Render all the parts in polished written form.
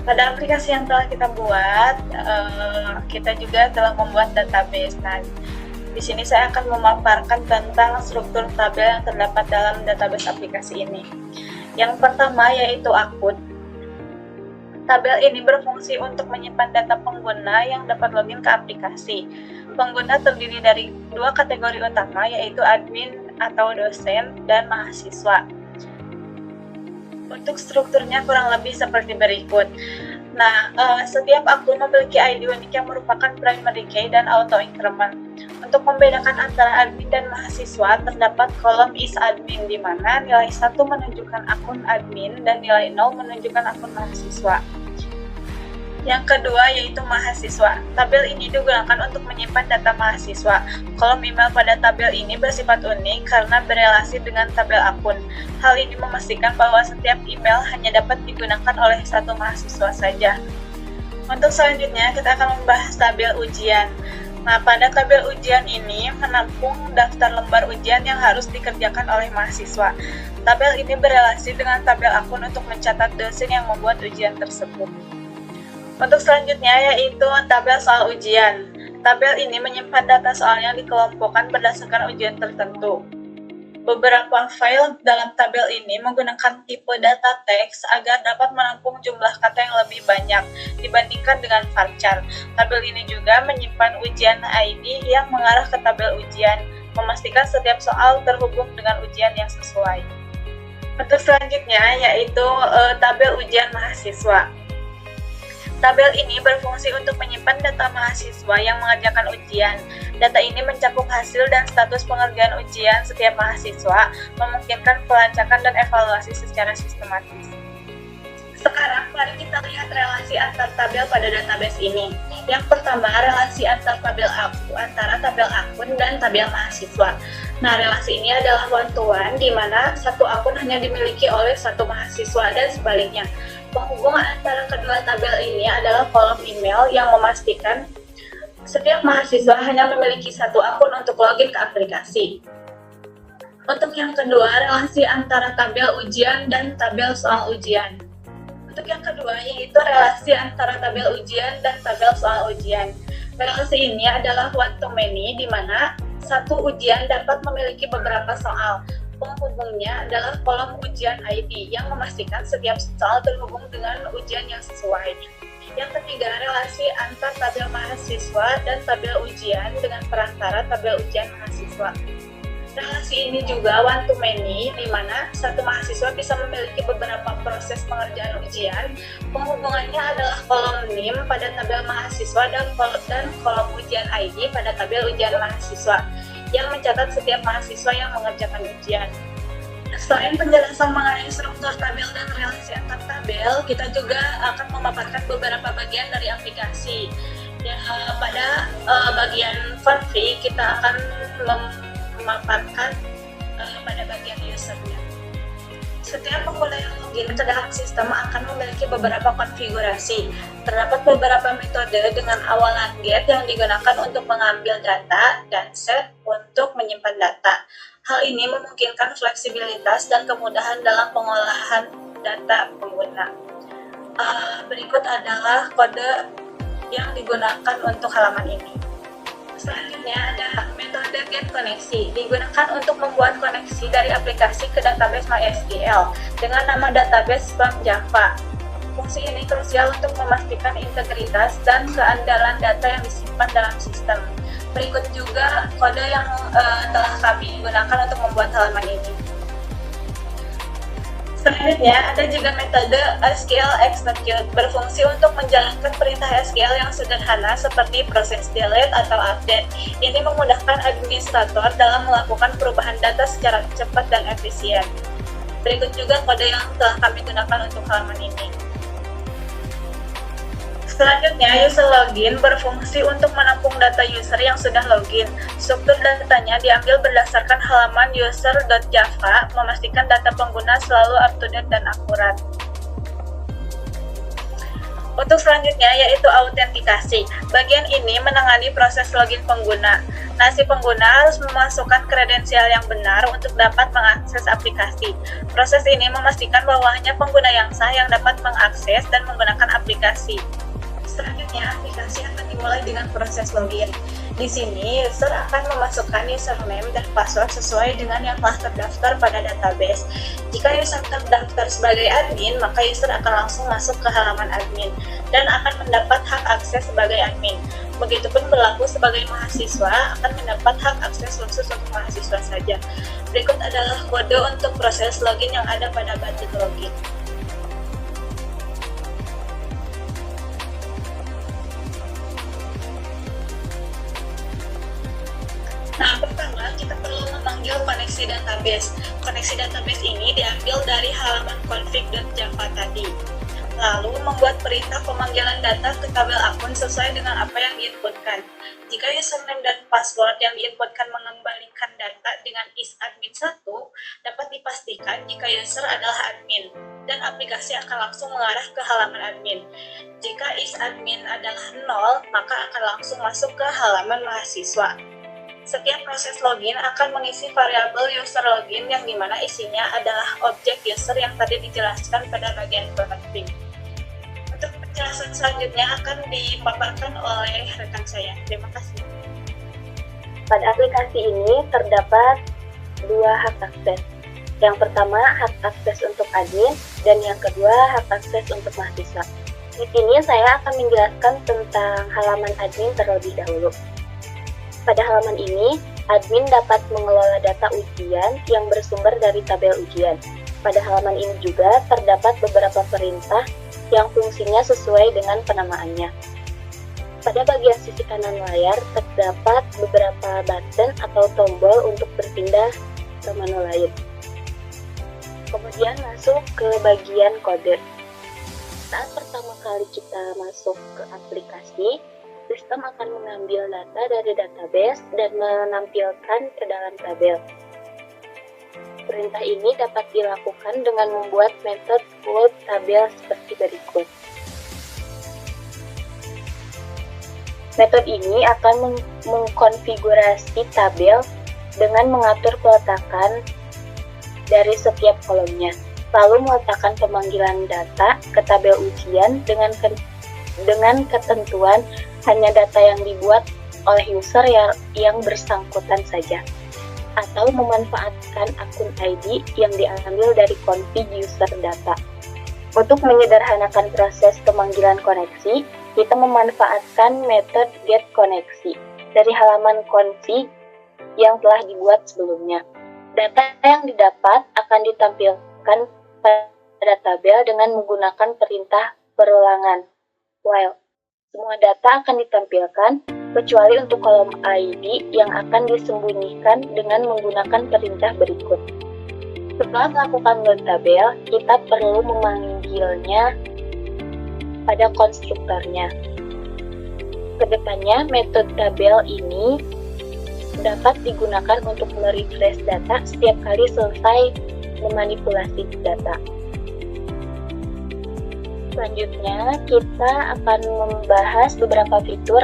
Pada aplikasi yang telah kita buat, kita juga telah membuat database. Nah, di sini saya akan memaparkan tentang struktur tabel yang terdapat dalam database aplikasi ini. Yang pertama yaitu akun. Tabel ini berfungsi untuk menyimpan data pengguna yang dapat login ke aplikasi. Pengguna terdiri dari dua kategori utama, yaitu admin atau dosen dan mahasiswa. Untuk strukturnya kurang lebih seperti berikut. Nah, setiap akun memiliki ID unik yang merupakan primary key dan auto increment. Untuk membedakan antara admin dan mahasiswa, terdapat kolom is_admin di mana nilai 1 menunjukkan akun admin dan nilai 0 menunjukkan akun mahasiswa. Yang kedua yaitu mahasiswa. Tabel ini digunakan untuk menyimpan data mahasiswa. Kolom email pada tabel ini bersifat unik karena berelasi dengan tabel akun. Hal ini memastikan bahwa setiap email hanya dapat digunakan oleh satu mahasiswa saja. Untuk selanjutnya kita akan membahas tabel ujian. Nah, pada tabel ujian ini menampung daftar lembar ujian yang harus dikerjakan oleh mahasiswa. Tabel ini berelasi dengan tabel akun untuk mencatat dosen yang membuat ujian tersebut. Untuk selanjutnya yaitu tabel soal ujian. Tabel ini menyimpan data soal yang dikelompokkan berdasarkan ujian tertentu. Beberapa file dalam tabel ini menggunakan tipe data teks agar dapat menampung jumlah kata yang lebih banyak dibandingkan dengan varchar. Tabel ini juga menyimpan ujian ID yang mengarah ke tabel ujian, memastikan setiap soal terhubung dengan ujian yang sesuai. Untuk selanjutnya yaitu tabel ujian mahasiswa. Tabel ini berfungsi untuk menyimpan data mahasiswa yang mengerjakan ujian. Data ini mencakup hasil dan status pengerjaan ujian setiap mahasiswa, memungkinkan pelacakan dan evaluasi secara sistematis. Sekarang mari kita lihat relasi antar tabel pada database ini. Yang pertama, relasi antara tabel akun dan tabel mahasiswa. Nah, relasi ini adalah one-to-one, di mana satu akun hanya dimiliki oleh satu mahasiswa dan sebaliknya. Penghubungan antara kedua tabel ini adalah kolom email yang memastikan setiap mahasiswa hanya memiliki satu akun untuk login ke aplikasi. Untuk yang kedua, relasi antara tabel ujian dan tabel soal ujian. Untuk yang kedua, yaitu relasi antara tabel ujian dan tabel soal ujian. Relasi ini adalah one-to-many, di mana satu ujian dapat memiliki beberapa soal. Penghubungnya adalah kolom ujian ID yang memastikan setiap soal terhubung dengan ujian yang sesuai. Yang ketiga, relasi antar tabel mahasiswa dan tabel ujian dengan perantara tabel ujian mahasiswa. Relasi ini juga one-to-many, di mana satu mahasiswa bisa memiliki beberapa proses pengerjaan ujian. Penghubungannya adalah kolom NIM pada tabel mahasiswa dan kolom ujian ID pada tabel ujian mahasiswa, yang mencatat setiap mahasiswa yang mengerjakan ujian. Selain penjelasan mengenai struktur tabel dan relasi antar tabel, kita juga akan memaparkan beberapa bagian dari aplikasi. Ya, pada bagian config kita akan memaparkan pada bagian usernya. Setiap pengguna yang login ke dalam sistem akan memiliki beberapa konfigurasi. Terdapat beberapa metode dengan awalan get yang digunakan untuk mengambil data dan set untuk menyimpan data. Hal ini memungkinkan fleksibilitas dan kemudahan dalam pengolahan data pengguna. Berikut adalah kode yang digunakan untuk halaman ini. Selanjutnya ada metode get koneksi, digunakan untuk membuat koneksi dari aplikasi ke database MySQL dengan nama database from Java. Fungsi ini krusial untuk memastikan integritas dan keandalan data yang disimpan dalam sistem. Berikut juga kode yang telah kami gunakan untuk membuat halaman ini. Selanjutnya, ada juga metode SQL execute, berfungsi untuk menjalankan perintah SQL yang sederhana seperti proses delete atau update. Ini memudahkan administrator dalam melakukan perubahan data secara cepat dan efisien. Berikut juga kode yang telah kami gunakan untuk halaman ini. Selanjutnya, user login berfungsi untuk menampung data user yang sudah login. Struktur datanya diambil berdasarkan halaman user.java, memastikan data pengguna selalu up-to-date dan akurat. Untuk selanjutnya yaitu autentikasi. Bagian ini menangani proses login pengguna. Nah, si pengguna harus memasukkan kredensial yang benar untuk dapat mengakses aplikasi. Proses ini memastikan bahwa hanya pengguna yang sah yang dapat mengakses dan menggunakan aplikasi. Selanjutnya, aplikasi akan dimulai dengan proses login. Di sini, user akan memasukkan username dan password sesuai dengan yang telah terdaftar pada database. Jika user terdaftar sebagai admin, maka user akan langsung masuk ke halaman admin dan akan mendapat hak akses sebagai admin. Begitupun berlaku sebagai mahasiswa, akan mendapat hak akses khusus untuk mahasiswa saja. Berikut adalah kode untuk proses login yang ada pada button login. Nah, pertama kita perlu memanggil koneksi database. Koneksi database ini diambil dari halaman config.java tadi. Lalu membuat perintah pemanggilan data ke tabel akun sesuai dengan apa yang diinputkan. Jika username dan password yang diinputkan mengembalikan data dengan isadmin1, dapat dipastikan jika user adalah admin, dan aplikasi akan langsung mengarah ke halaman admin. Jika isadmin adalah 0, maka akan langsung masuk ke halaman mahasiswa. Setiap proses login akan mengisi variabel user login yang dimana isinya adalah objek user yang tadi dijelaskan pada bagian config. Untuk penjelasan selanjutnya akan dipaparkan oleh rekan saya. Terima kasih. Pada aplikasi ini terdapat dua hak akses. Yang pertama hak akses untuk admin dan yang kedua hak akses untuk mahasiswa. Di sini saya akan menjelaskan tentang halaman admin terlebih dahulu. Pada halaman ini, admin dapat mengelola data ujian yang bersumber dari tabel ujian. Pada halaman ini juga terdapat beberapa perintah yang fungsinya sesuai dengan penamaannya. Pada bagian sisi kanan layar terdapat beberapa button atau tombol untuk berpindah ke menu lain. Kemudian masuk ke bagian kode. Saat pertama kali kita masuk ke aplikasi, sistem akan mengambil data dari database dan menampilkan ke dalam tabel. Perintah ini dapat dilakukan dengan membuat metode load tabel seperti berikut. Metode ini akan mengkonfigurasi tabel dengan mengatur peletakan dari setiap kolomnya, lalu meletakkan pemanggilan data ke tabel ujian dengan ketentuan hanya data yang dibuat oleh user yang bersangkutan saja, atau memanfaatkan akun ID yang diambil dari config user data. Untuk menyederhanakan proses pemanggilan koneksi, kita memanfaatkan metode getConnection dari halaman config yang telah dibuat sebelumnya. Data yang didapat akan ditampilkan pada tabel dengan menggunakan perintah perulangan while. Semua data akan ditampilkan, kecuali untuk kolom ID yang akan disembunyikan dengan menggunakan perintah berikut. Setelah melakukan load tabel, kita perlu memanggilnya pada konstruktornya. Kedepannya, metode tabel ini dapat digunakan untuk merefresh data setiap kali selesai memanipulasi data. Selanjutnya, kita akan membahas beberapa fitur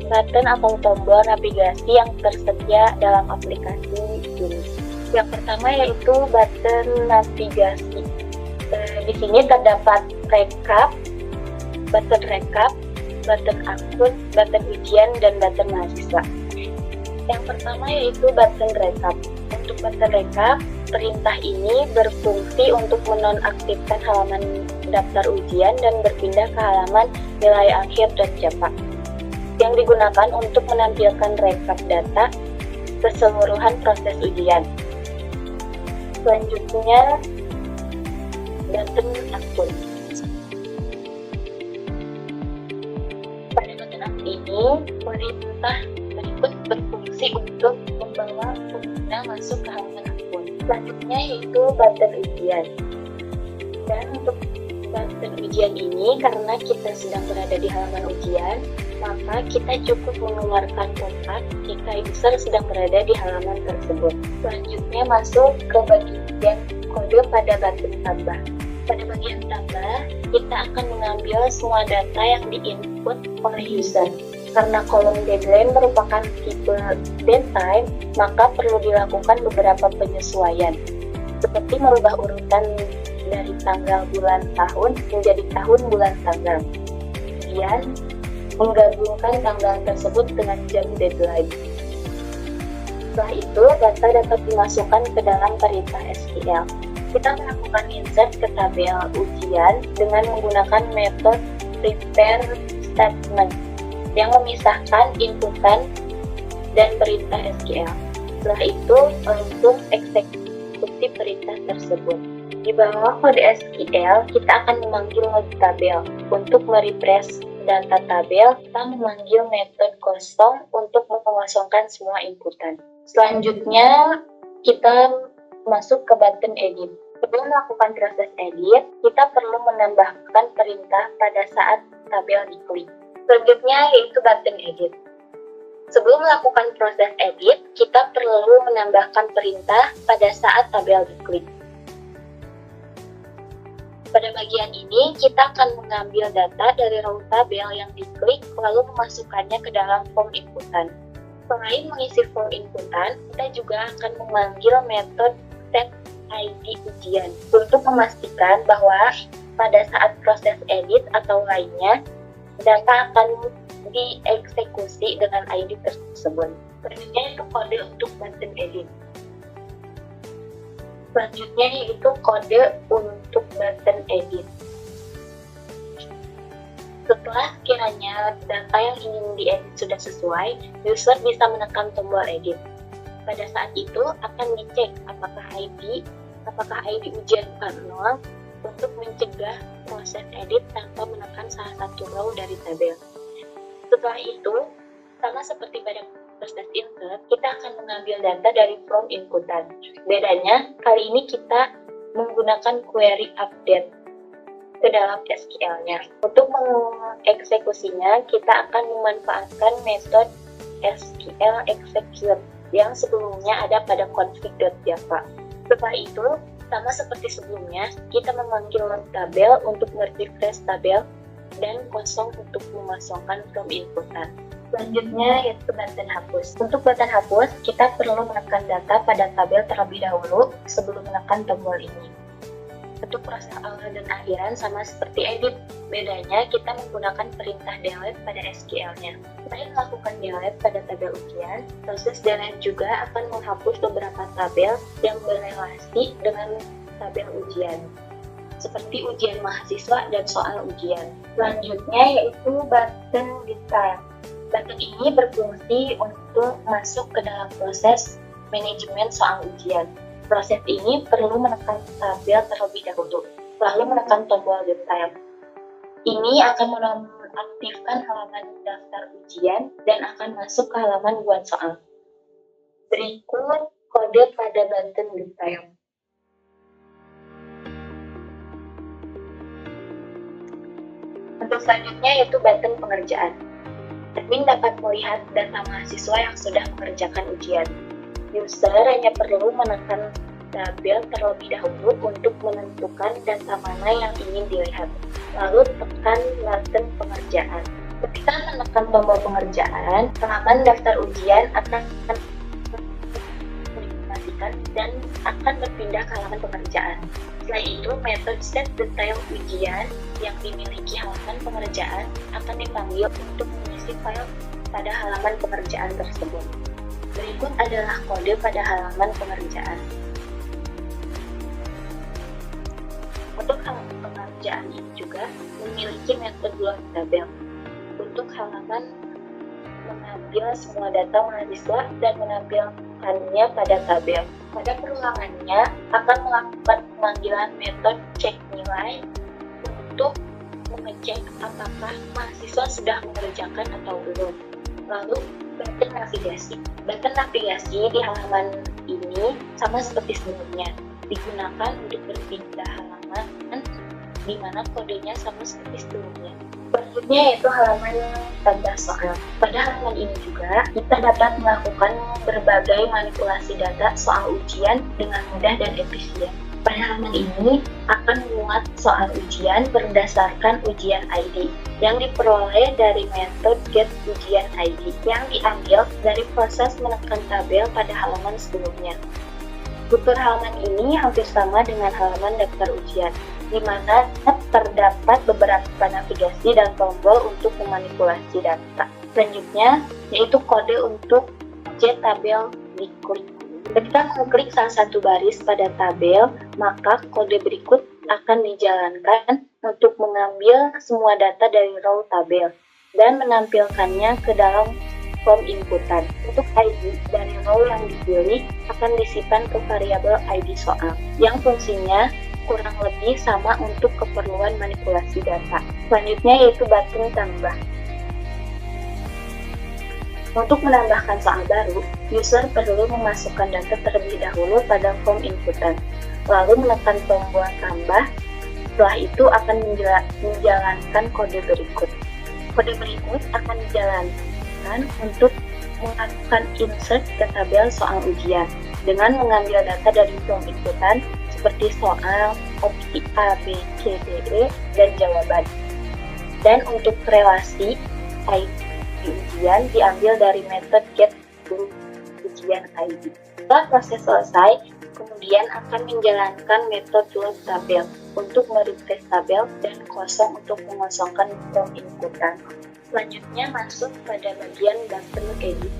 button atau tombol navigasi yang tersedia dalam aplikasi ini. Yang pertama yaitu button navigasi. Di sini terdapat button rekap, button akun, button ujian, dan button mahasiswa. Yang pertama yaitu button rekap. Untuk button rekap, perintah ini berfungsi untuk menonaktifkan halaman daftar ujian dan berpindah ke halaman nilai akhir .java yang digunakan untuk menampilkan rekap data keseluruhan proses ujian. Selanjutnya, button akun. Pada button akun ini, perintah berikut berfungsi untuk membawa pengguna masuk ke halaman akun. Selanjutnya yaitu button ujian. Dan untuk button ujian ini, karena kita sedang berada di halaman ujian, maka kita cukup mengeluarkan kotak jika user sedang berada di halaman tersebut. Selanjutnya masuk ke bagian kode pada button tambah. Pada bagian tambah, kita akan mengambil semua data yang diinput oleh user. Karena kolom deadline merupakan tipe datetime, maka perlu dilakukan beberapa penyesuaian, seperti merubah urutan dari tanggal bulan tahun menjadi tahun bulan tanggal. Kemudian, menggabungkan tanggal tersebut dengan jam deadline. Setelah itu, data dapat dimasukkan ke dalam perintah SQL. Kita melakukan insert ke tabel ujian dengan menggunakan metode prepare statement yang memisahkan inputan dan perintah SQL. Setelah itu, langsung eksekusi perintah tersebut. Di bawah kode SQL, kita akan memanggil load tabel. Untuk merefresh data tabel, kita memanggil metode kosong untuk mengosongkan semua inputan. Selanjutnya, kita masuk ke button edit. Sebelum melakukan proses edit, kita perlu menambahkan perintah pada saat tabel diklik. Selanjutnya yaitu button edit. Sebelum melakukan proses edit, kita perlu menambahkan perintah pada saat tabel diklik. Pada bagian ini, kita akan mengambil data dari row tabel yang diklik, lalu memasukkannya ke dalam form inputan. Selain mengisi form inputan, kita juga akan memanggil metode set ID ujian untuk memastikan bahwa pada saat proses edit atau lainnya, data akan dieksekusi dengan ID tersebut. Selanjutnya itu kode untuk button edit. Selanjutnya yaitu kode untuk button edit. Setelah kiranya data yang ingin diedit sudah sesuai, user bisa menekan tombol edit. Pada saat itu akan dicek apakah ID ujian bukan nol untuk mencegah proses edit tanpa menekan salah satu row dari tabel. Setelah itu, sama seperti pada proses insert, kita akan mengambil data dari form inputan. Bedanya, kali ini kita menggunakan query update ke dalam SQL-nya. Untuk mengeksekusinya, kita akan memanfaatkan metode SQL execute yang sebelumnya ada pada config.java. Setelah itu, sama seperti sebelumnya, kita memanggil load tabel untuk merefresh tabel dan kosong untuk memasukkan form inputan. Selanjutnya yaitu button hapus. Untuk button hapus, kita perlu menekan data pada tabel terlebih dahulu sebelum menekan tombol ini. Untuk proses awal dan akhiran sama seperti edit, bedanya kita menggunakan perintah delete pada SQL-nya. Selain melakukan delete pada tabel ujian, proses delete juga akan menghapus beberapa tabel yang berrelasi dengan tabel ujian, seperti ujian mahasiswa dan soal ujian. Selanjutnya yaitu button detail. Button ini berfungsi untuk masuk ke dalam proses manajemen soal ujian. Proses ini perlu menekan tabel terlebih dahulu, lalu menekan tombol detail. Ini akan menonaktifkan halaman daftar ujian dan akan masuk ke halaman buat soal. Berikut kode pada button detail. Untuk selanjutnya yaitu button pengerjaan. Admin dapat melihat data mahasiswa yang sudah mengerjakan ujian. User hanya perlu menekan tabel terlebih dahulu untuk menentukan data mana yang ingin dilihat. Lalu tekan button pengerjaan. Ketika menekan tombol pengerjaan, halaman daftar ujian akan diinformasikan dan akan berpindah ke halaman pengerjaan. Setelah itu, metode set detail ujian yang dimiliki halaman pengerjaan akan dipanggil untuk mengisi file pada halaman pengerjaan tersebut. Berikut adalah kode pada halaman pengerjaan. Untuk halaman pengerjaan ini juga memiliki metode load tabel. Untuk halaman mengambil semua data mahasiswa dan menampilkannya pada tabel. Pada perulangannya akan melakukan pemanggilan metode cek nilai untuk mengecek apakah mahasiswa sudah mengerjakan atau belum. Lalu button navigasi. Button navigasi di halaman ini sama seperti sebelumnya, digunakan untuk berpindah halaman di mana kodenya sama seperti sebelumnya. Selanjutnya yaitu halaman tambah soal. Pada halaman ini juga kita dapat melakukan berbagai manipulasi data soal ujian dengan mudah dan efisien. Pada halaman ini akan memuat soal ujian berdasarkan ujian ID yang diperoleh dari metode getUjianID yang diambil dari proses menekan tabel pada halaman sebelumnya. Struktur halaman ini hampir sama dengan halaman daftar ujian, di mana terdapat beberapa navigasi dan tombol untuk memanipulasi data. Selanjutnya, yaitu kode untuk tabel diklik. Ketika mengklik salah satu baris pada tabel, maka kode berikut akan dijalankan untuk mengambil semua data dari row tabel dan menampilkannya ke dalam form inputan. Untuk ID dari row yang dipilih akan disimpan ke variabel ID soal, yang fungsinya kurang lebih sama untuk keperluan manipulasi data. Selanjutnya yaitu button tambah. Untuk menambahkan soal baru, user perlu memasukkan data terlebih dahulu pada form inputan, lalu menekan tombol tambah. Setelah itu akan menjalankan kode berikut. Kode berikut akan dijalankan untuk melakukan insert ke tabel soal ujian dengan mengambil data dari form inputan seperti soal, opsi A, B, C, D, E, dan jawaban. Dan untuk relasi ID ujian diambil dari metode getUjianID. Setelah proses selesai, kemudian akan menjalankan metode load tabel untuk merefresh tabel dan kosong untuk mengosongkan form inputan. Selanjutnya masuk pada bagian button edit.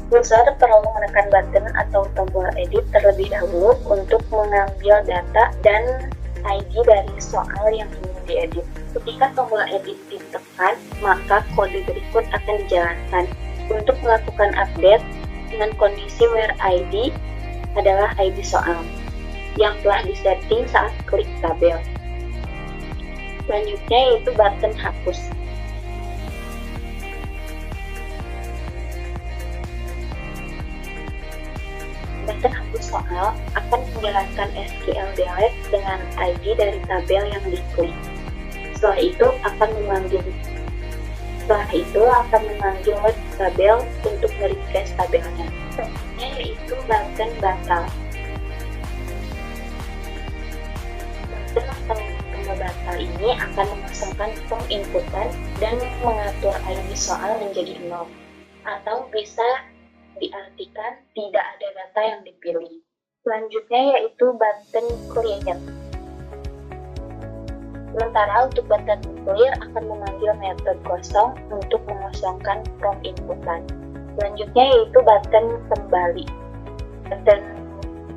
User perlu menekan button atau tombol edit terlebih dahulu untuk mengambil data dan ID dari soal yang ingin diedit. Ketika tombol edit ditekan, maka kode berikut akan dijalankan untuk melakukan update dengan kondisi where ID adalah ID soal yang telah disetting saat klik tabel. Selanjutnya yaitu button hapus. Button hapus soal akan menjalankan SQL delete dengan ID dari tabel yang diklik. Setelah itu akan memanggil load tabel untuk merefresh tabelnya. Selanjutnya yaitu button batal. Button atau tombol batal ini akan mengosongkan form inputan dan mengatur ID soal menjadi 0, atau bisa diartikan tidak ada data yang dipilih. Selanjutnya yaitu button clear. Sementara untuk button clear akan memanggil metode kosong untuk mengosongkan form inputan. Selanjutnya yaitu button kembali. Button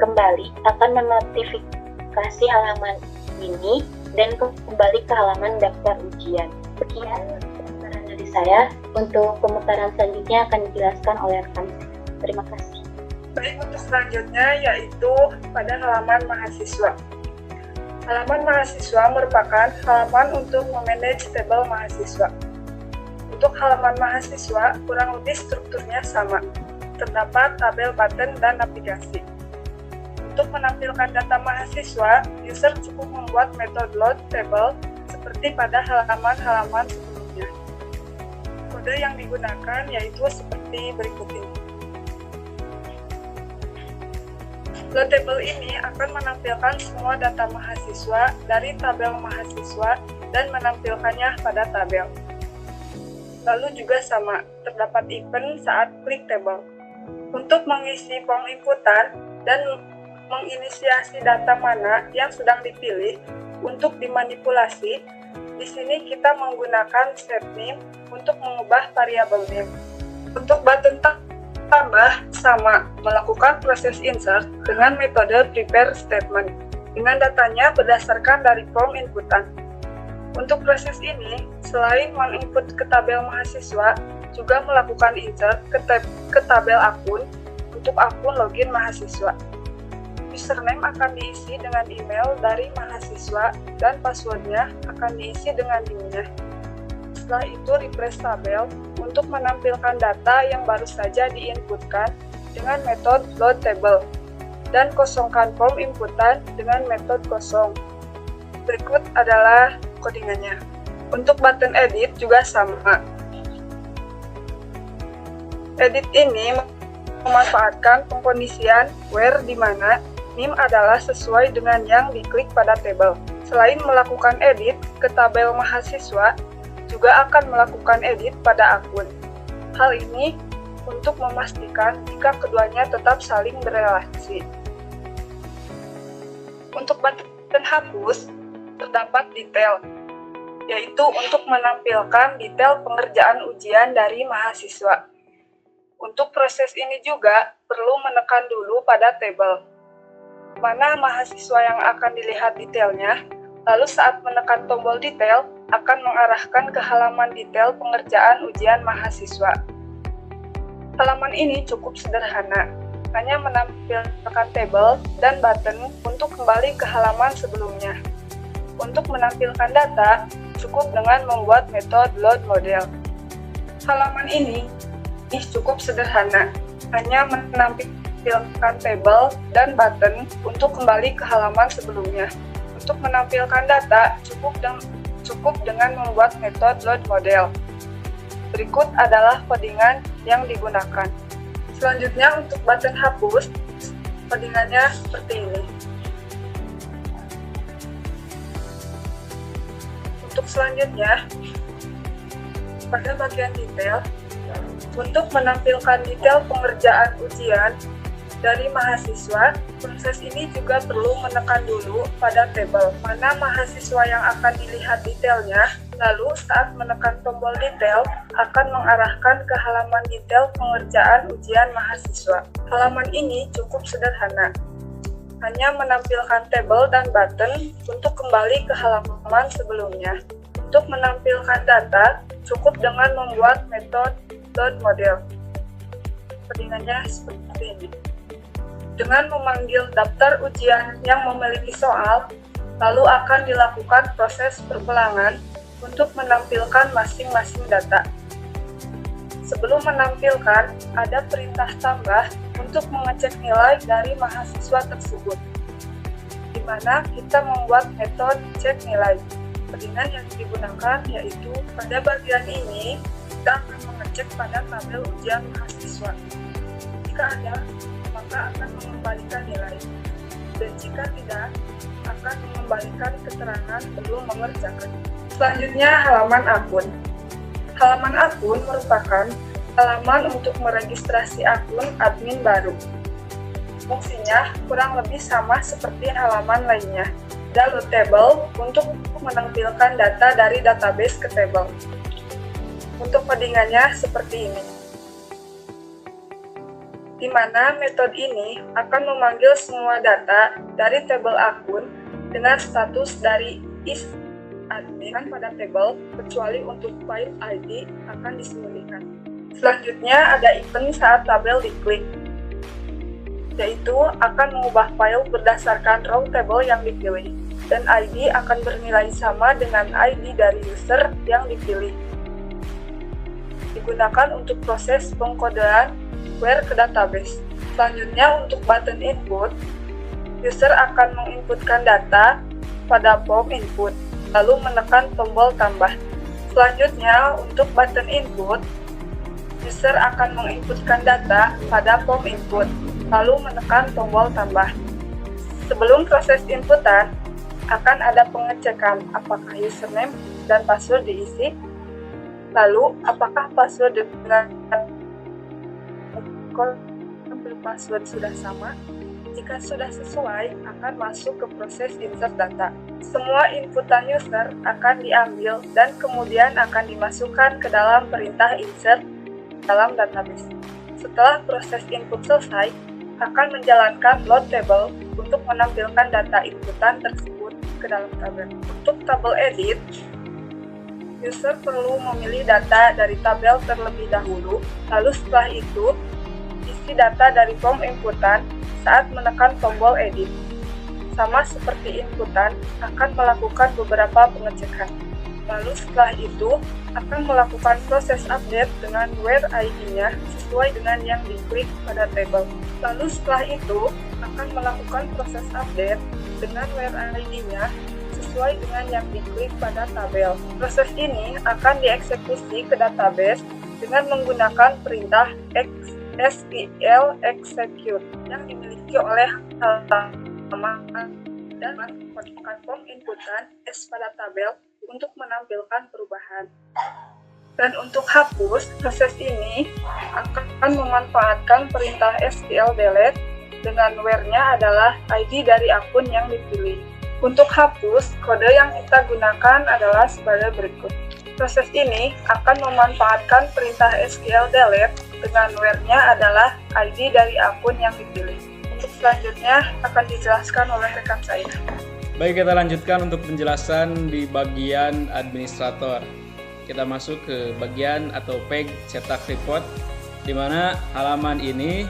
kembali akan menotifikasi halaman ini dan kembali ke halaman daftar ujian. Sekian pemutaran dari saya. Untuk pemutaran selanjutnya akan dijelaskan oleh rekan. Terima kasih. Baik, untuk selanjutnya yaitu pada halaman mahasiswa. Halaman mahasiswa merupakan halaman untuk memanage tabel mahasiswa. Untuk halaman mahasiswa, kurang lebih strukturnya sama. Terdapat tabel, button, dan navigasi. Untuk menampilkan data mahasiswa, user cukup membuat metode load table seperti pada halaman-halaman sebelumnya. Kode yang digunakan yaitu seperti berikut ini. Load table ini akan menampilkan semua data mahasiswa dari tabel mahasiswa dan menampilkannya pada tabel. Lalu juga sama, terdapat event saat klik table. Untuk mengisi form inputan dan menginisiasi data mana yang sedang dipilih untuk dimanipulasi, di sini kita menggunakan setName untuk mengubah variabel name. Untuk button tambah sama, melakukan proses insert dengan metode prepare statement dengan datanya berdasarkan dari form inputan. Untuk proses ini, selain menginput ke tabel mahasiswa, juga melakukan insert ke tabel akun untuk akun login mahasiswa. Username akan diisi dengan email dari mahasiswa dan passwordnya akan diisi dengan NIM-nya. Setelah itu refresh tabel untuk menampilkan data yang baru saja diinputkan dengan metode load table dan kosongkan form inputan dengan metode kosong. Berikut adalah codingannya. Untuk button edit juga sama. Edit ini memanfaatkan pengkondisian where di mana NIM adalah sesuai dengan yang diklik pada tabel. Selain melakukan edit ke tabel mahasiswa, juga akan melakukan edit pada akun. Hal ini untuk memastikan jika keduanya tetap saling berelasi. Untuk button hapus, terdapat detail, yaitu untuk menampilkan detail pengerjaan ujian dari mahasiswa. Untuk proses ini juga perlu menekan dulu pada tabel, mana mahasiswa yang akan dilihat detailnya, lalu saat menekan tombol detail akan mengarahkan ke halaman detail pengerjaan ujian mahasiswa. Halaman ini cukup sederhana, hanya menampilkan tabel dan button untuk kembali ke halaman sebelumnya. Untuk menampilkan data, cukup dengan membuat metode load model. Halaman ini cukup sederhana, hanya menampilkan tabel dan button untuk kembali ke halaman sebelumnya. Untuk menampilkan data, cukup dengan membuat metode load model. Berikut adalah codingan yang digunakan. Selanjutnya untuk button hapus, codingannya seperti ini. Untuk selanjutnya, pada bagian detail, untuk menampilkan detail pengerjaan ujian dari mahasiswa, proses ini juga perlu menekan dulu pada tabel mana mahasiswa yang akan dilihat detailnya, lalu saat menekan tombol detail akan mengarahkan ke halaman detail pengerjaan ujian mahasiswa. Halaman ini cukup sederhana, hanya menampilkan tabel dan button untuk kembali ke halaman sebelumnya. Untuk menampilkan data, cukup dengan membuat metode load model. Codingannya seperti ini. Dengan memanggil daftar ujian yang memiliki soal, lalu akan dilakukan proses perpulangan untuk menampilkan masing-masing data. Sebelum menampilkan, ada perintah tambah untuk mengecek nilai dari mahasiswa tersebut, di mana kita membuat metode cek nilai. Codingan yang digunakan yaitu pada bagian ini, kita akan mengecek pada tabel ujian mahasiswa. Jika ada, maka akan mengembalikan nilai, dan jika tidak, akan mengembalikan keterangan belum mengerjakan. Selanjutnya, halaman akun. Halaman akun merupakan halaman untuk meregistrasi akun admin baru. Fungsinya kurang lebih sama seperti halaman lainnya. Download table untuk menampilkan data dari database ke table. Untuk codingannya seperti ini, di mana metode ini akan memanggil semua data dari tabel akun dengan status dari is admin pada tabel, kecuali untuk file ID akan disembunyikan. Selanjutnya ada event saat tabel diklik, yaitu akan mengubah file berdasarkan row table yang dipilih, dan ID akan bernilai sama dengan ID dari user yang dipilih. Digunakan untuk proses pengkodean query ke database. Selanjutnya untuk button input, user akan menginputkan data pada form input, lalu menekan tombol tambah. Selanjutnya untuk button input, user akan menginputkan data pada form input, lalu menekan tombol tambah. Sebelum proses inputan, akan ada pengecekan apakah username dan password diisi, lalu apakah password dengan password sudah sama. Jika sudah sesuai, akan masuk ke proses insert data. Semua inputan user akan diambil dan kemudian akan dimasukkan ke dalam perintah insert dalam database. Setelah proses input selesai, akan menjalankan load table untuk menampilkan data inputan tersebut ke dalam tabel. Untuk tabel edit, user perlu memilih data dari tabel terlebih dahulu, lalu setelah itu isi data dari form inputan saat menekan tombol edit. Sama seperti inputan, akan melakukan beberapa pengecekan. Lalu setelah itu, akan melakukan proses update dengan where ID-nya sesuai dengan yang diklik pada tabel. Lalu setelah itu, akan melakukan proses update dengan where ID-nya sesuai dengan yang diklik pada tabel. Proses ini akan dieksekusi ke database dengan menggunakan perintah SQL Execute yang dimiliki oleh halaman dan menggunakan form inputan S pada tabel untuk menampilkan perubahan. Dan untuk hapus, proses ini akan memanfaatkan perintah SQL delete dengan where-nya adalah ID dari akun yang dipilih. Untuk hapus, kode yang kita gunakan adalah sebagai berikut. Proses ini akan memanfaatkan perintah SQL delete dengan where-nya adalah ID dari akun yang dipilih. Untuk selanjutnya akan dijelaskan oleh rekan saya. Baik, kita lanjutkan untuk penjelasan di bagian administrator. Kita masuk ke bagian atau page cetak report, di mana halaman ini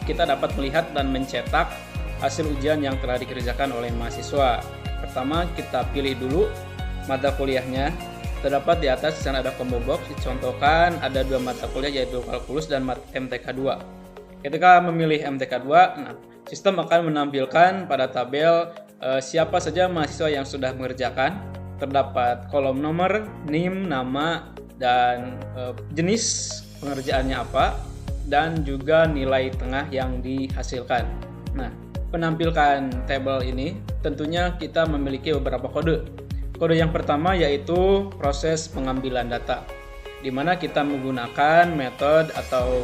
kita dapat melihat dan mencetak hasil ujian yang telah dikerjakan oleh mahasiswa. Pertama, kita pilih dulu mata kuliahnya. Terdapat di atas di sana ada combo box. Dicontohkan ada 2 mata kuliah, yaitu kalkulus dan MTK 2. Ketika memilih MTK 2, sistem akan menampilkan pada tabel siapa saja mahasiswa yang sudah mengerjakan. Terdapat kolom nomor, NIM, nama, dan jenis pengerjaannya apa, dan juga nilai tengah yang dihasilkan. Nah, penampilkan tabel ini tentunya kita memiliki beberapa kode. Kode yang pertama yaitu proses pengambilan data, di mana kita menggunakan metode atau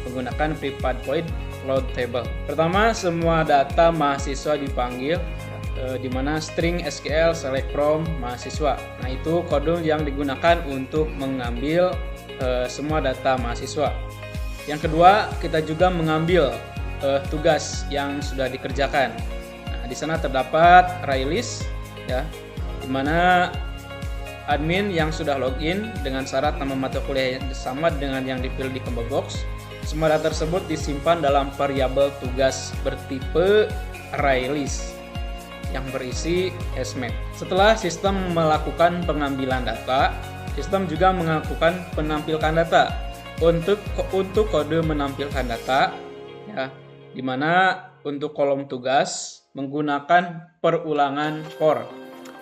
menggunakan prepared void load table. Pertama, semua data mahasiswa dipanggil, di mana string SQL select from mahasiswa. Nah, itu kode yang digunakan untuk mengambil semua data mahasiswa. Yang kedua, kita juga mengambil tugas yang sudah dikerjakan. Nah, di sana terdapat array list, ya, di mana admin yang sudah login dengan syarat nama mata kuliah yang sama dengan yang dipilih di combo box. Semua data tersebut disimpan dalam variabel tugas bertipe array list yang berisi hashmap. Setelah sistem melakukan pengambilan data, sistem juga melakukan penampilkan data. Untuk kode menampilkan data, ya, di mana untuk kolom tugas menggunakan perulangan for.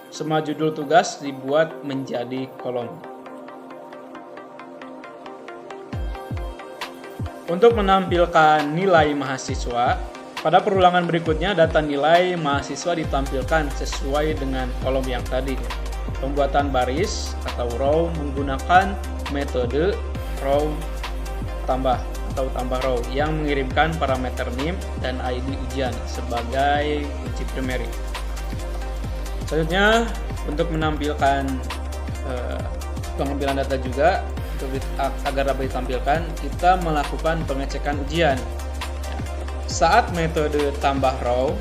Semua judul tugas dibuat menjadi kolom. Untuk menampilkan nilai mahasiswa, pada perulangan berikutnya data nilai mahasiswa ditampilkan sesuai dengan kolom yang tadi. Pembuatan baris atau row menggunakan metode row tambah atau tambah row yang mengirimkan parameter NIM dan ID ujian sebagai kunci primary. Selanjutnya, untuk menampilkan pengambilan data juga, agar dapat ditampilkan, kita melakukan pengecekan ujian. Saat metode tambah row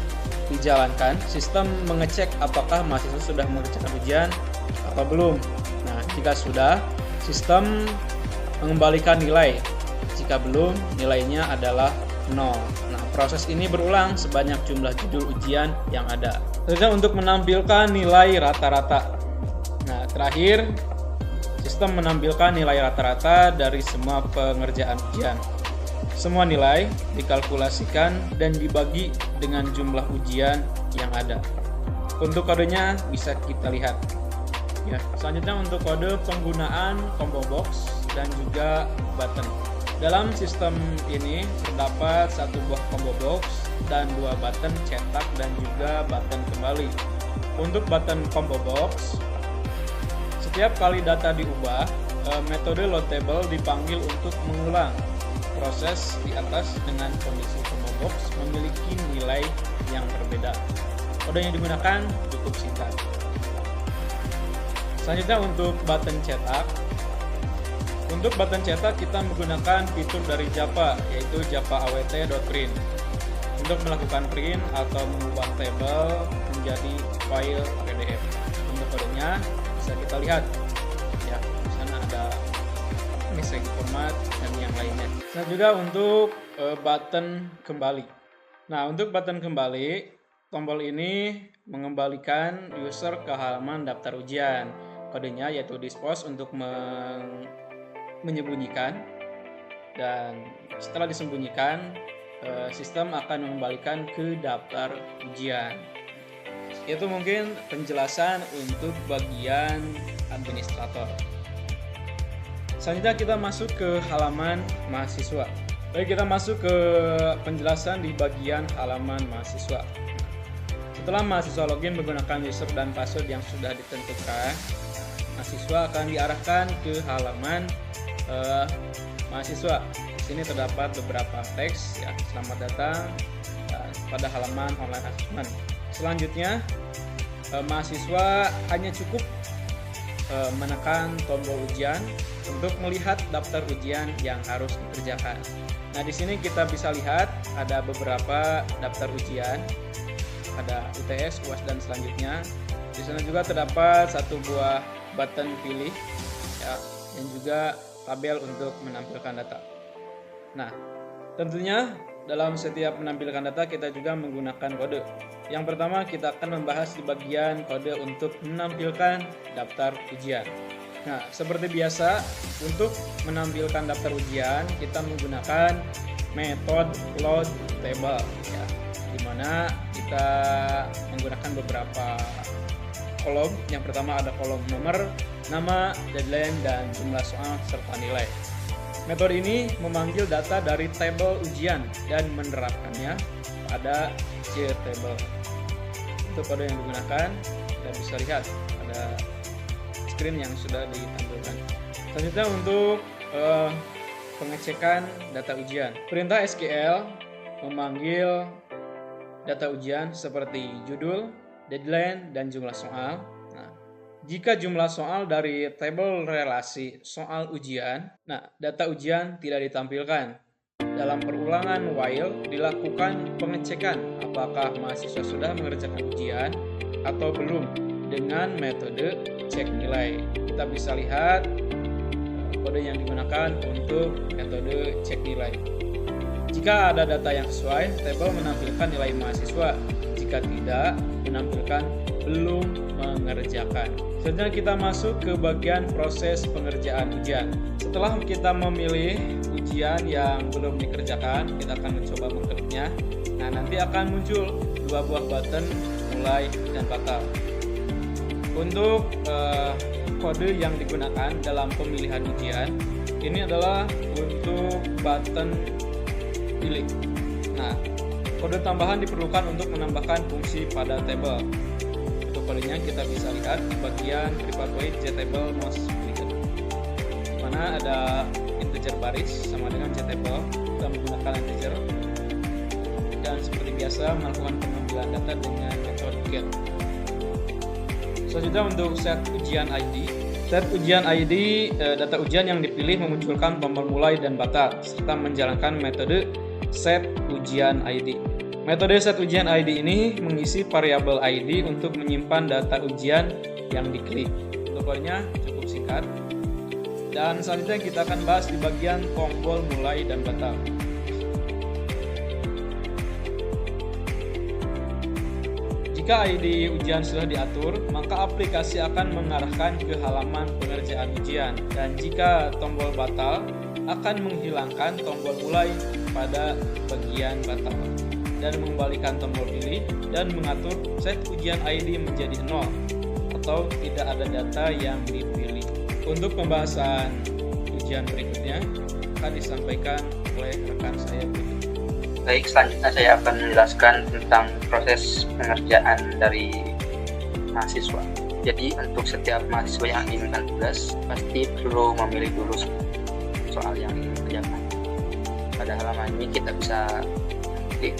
dijalankan, sistem mengecek apakah mahasiswa sudah mengerjakan ujian atau belum. Nah, jika sudah, sistem mengembalikan nilai. Jika belum, nilainya adalah 0. Nah, proses ini berulang sebanyak jumlah judul ujian yang ada. Selanjutnya, untuk menampilkan nilai rata-rata. Nah, terakhir, sistem menampilkan nilai rata-rata dari semua pengerjaan ujian. Semua nilai dikalkulasikan dan dibagi dengan jumlah ujian yang ada. Untuk kodenya bisa kita lihat. Ya, selanjutnya untuk kode penggunaan combo box dan juga button. Dalam sistem ini terdapat 1 buah combo box dan 2 button cetak dan juga button kembali. Untuk button combo box, setiap kali data diubah, metode load table dipanggil untuk mengulang proses di atas dengan kondisi combo box memiliki nilai yang berbeda. Kode yang digunakan cukup singkat. Selanjutnya untuk button cetak. Untuk button cetak kita menggunakan fitur dari Java, yaitu Java awt.print. Untuk melakukan print atau mengubah tabel menjadi file PDF. Untuk kodenya bisa kita lihat. Ya, di sana ada segi format dan yang lainnya. Nah, juga untuk button kembali. Nah, untuk button kembali, tombol ini mengembalikan user ke halaman daftar ujian. Kodenya yaitu dispose untuk menyembunyikan, dan setelah disembunyikan, sistem akan mengembalikan ke daftar ujian. Itu mungkin penjelasan untuk bagian administrator. Selanjutnya kita masuk ke halaman mahasiswa. Baik, kita masuk ke penjelasan di bagian halaman mahasiswa. Setelah mahasiswa login menggunakan user dan password yang sudah ditentukan, mahasiswa akan diarahkan ke halaman mahasiswa. Di sini terdapat beberapa teks, ya, selamat datang pada halaman online assessment. Selanjutnya, mahasiswa hanya cukup menekan tombol ujian untuk melihat daftar ujian yang harus dikerjakan. Nah, di sini kita bisa lihat ada beberapa daftar ujian, ada UTS, UAS, dan selanjutnya. Di sana juga terdapat satu buah button pilih, ya, dan juga tabel untuk menampilkan data. Nah, tentunya dalam setiap menampilkan data kita juga menggunakan kode. Yang pertama, kita akan membahas di bagian kode untuk menampilkan daftar ujian. Nah, seperti biasa, untuk menampilkan daftar ujian kita menggunakan metode load table, ya, di mana kita menggunakan beberapa kolom. Yang pertama ada kolom nomor, nama, deadline, dan jumlah soal serta nilai. Metode ini memanggil data dari tabel ujian dan menerapkannya pada JTable. Untuk kode yang digunakan, kita bisa lihat pada screen yang sudah ditampilkan. Selanjutnya untuk pengecekan data ujian. Perintah SQL memanggil data ujian seperti judul, deadline, dan jumlah soal. Nah, jika jumlah soal dari tabel relasi soal ujian, data ujian tidak ditampilkan. Dalam perulangan while dilakukan pengecekan apakah mahasiswa sudah mengerjakan ujian atau belum dengan metode cek nilai. Kita bisa lihat kode yang digunakan untuk metode cek nilai. Jika ada data yang sesuai, tabel menampilkan nilai mahasiswa. Jika tidak, menampilkan belum mengerjakan. Selanjutnya kita masuk ke bagian proses pengerjaan ujian. Setelah kita memilih ujian yang belum dikerjakan, kita akan mencoba mengkliknya. Nah, nanti akan muncul dua buah button mulai dan batal. Untuk kode yang digunakan dalam pemilihan ujian, ini adalah untuk button pilih. Nah, kode tambahan diperlukan untuk menambahkan fungsi pada tabel. Untuk kodenya kita bisa lihat di bagian private way JTable most clicked, di mana ada integer baris sama dengan JTable. Kita menggunakan integer dan seperti biasa melakukan pengambilan data dengan metode get. Selanjutnya untuk set ujian ID. Set ujian ID, data ujian yang dipilih memunculkan tombol mulai dan batal serta menjalankan metode set ujian ID. Metode set ujian ID ini mengisi variabel ID untuk menyimpan data ujian yang diklik. Tombolnya cukup singkat. Dan selanjutnya kita akan bahas di bagian tombol mulai dan batal. Jika ID ujian sudah diatur, maka aplikasi akan mengarahkan ke halaman pengerjaan ujian. Dan jika tombol batal, akan menghilangkan tombol mulai pada bagian batal dan mengembalikan tombol pilih dan mengatur set ujian ID menjadi 0 atau tidak ada data yang dipilih. Untuk pembahasan ujian berikutnya akan disampaikan oleh rekan saya berikut. Baik, selanjutnya saya akan menjelaskan tentang proses pengerjaan dari mahasiswa. Jadi untuk setiap mahasiswa yang menginginkan tugas, pasti perlu memilih dulu soal yang ingin dikerjakan. Pada halaman ini kita bisa klik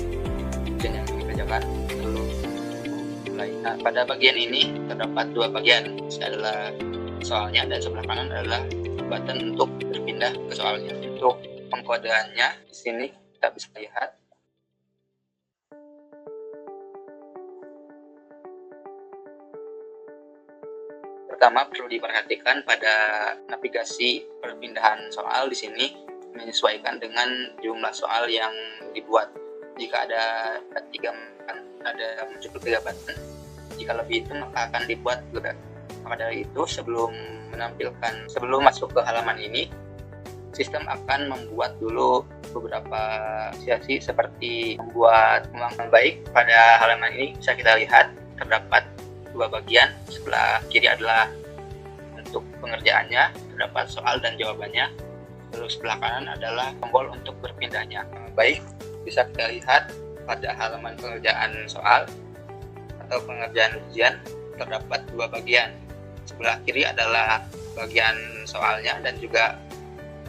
ujian yang ingin dikerjakan, lalu mulai. Nah, pada bagian ini terdapat dua bagian, adalah soalnya dan sebelah kanan adalah button untuk berpindah ke soalnya. Untuk pengkodeannya di sini kita bisa lihat. Pertama, perlu diperhatikan pada navigasi perpindahan soal di sini menyesuaikan dengan jumlah soal yang dibuat. Jika ada muncul 3 button, jika lebih itu maka akan dibuat lebih. Maka dari itu sebelum masuk ke halaman ini, sistem akan membuat dulu beberapa sesi seperti membuat pengulangan baik. Pada halaman ini bisa kita lihat terdapat 2 bagian. Sebelah kiri adalah untuk pengerjaannya, terdapat soal dan jawabannya. Lalu sebelah kanan adalah tombol untuk berpindahnya. Baik, bisa kita lihat pada halaman pengerjaan soal atau pengerjaan ujian terdapat dua bagian. Sebelah kiri adalah bagian soalnya dan juga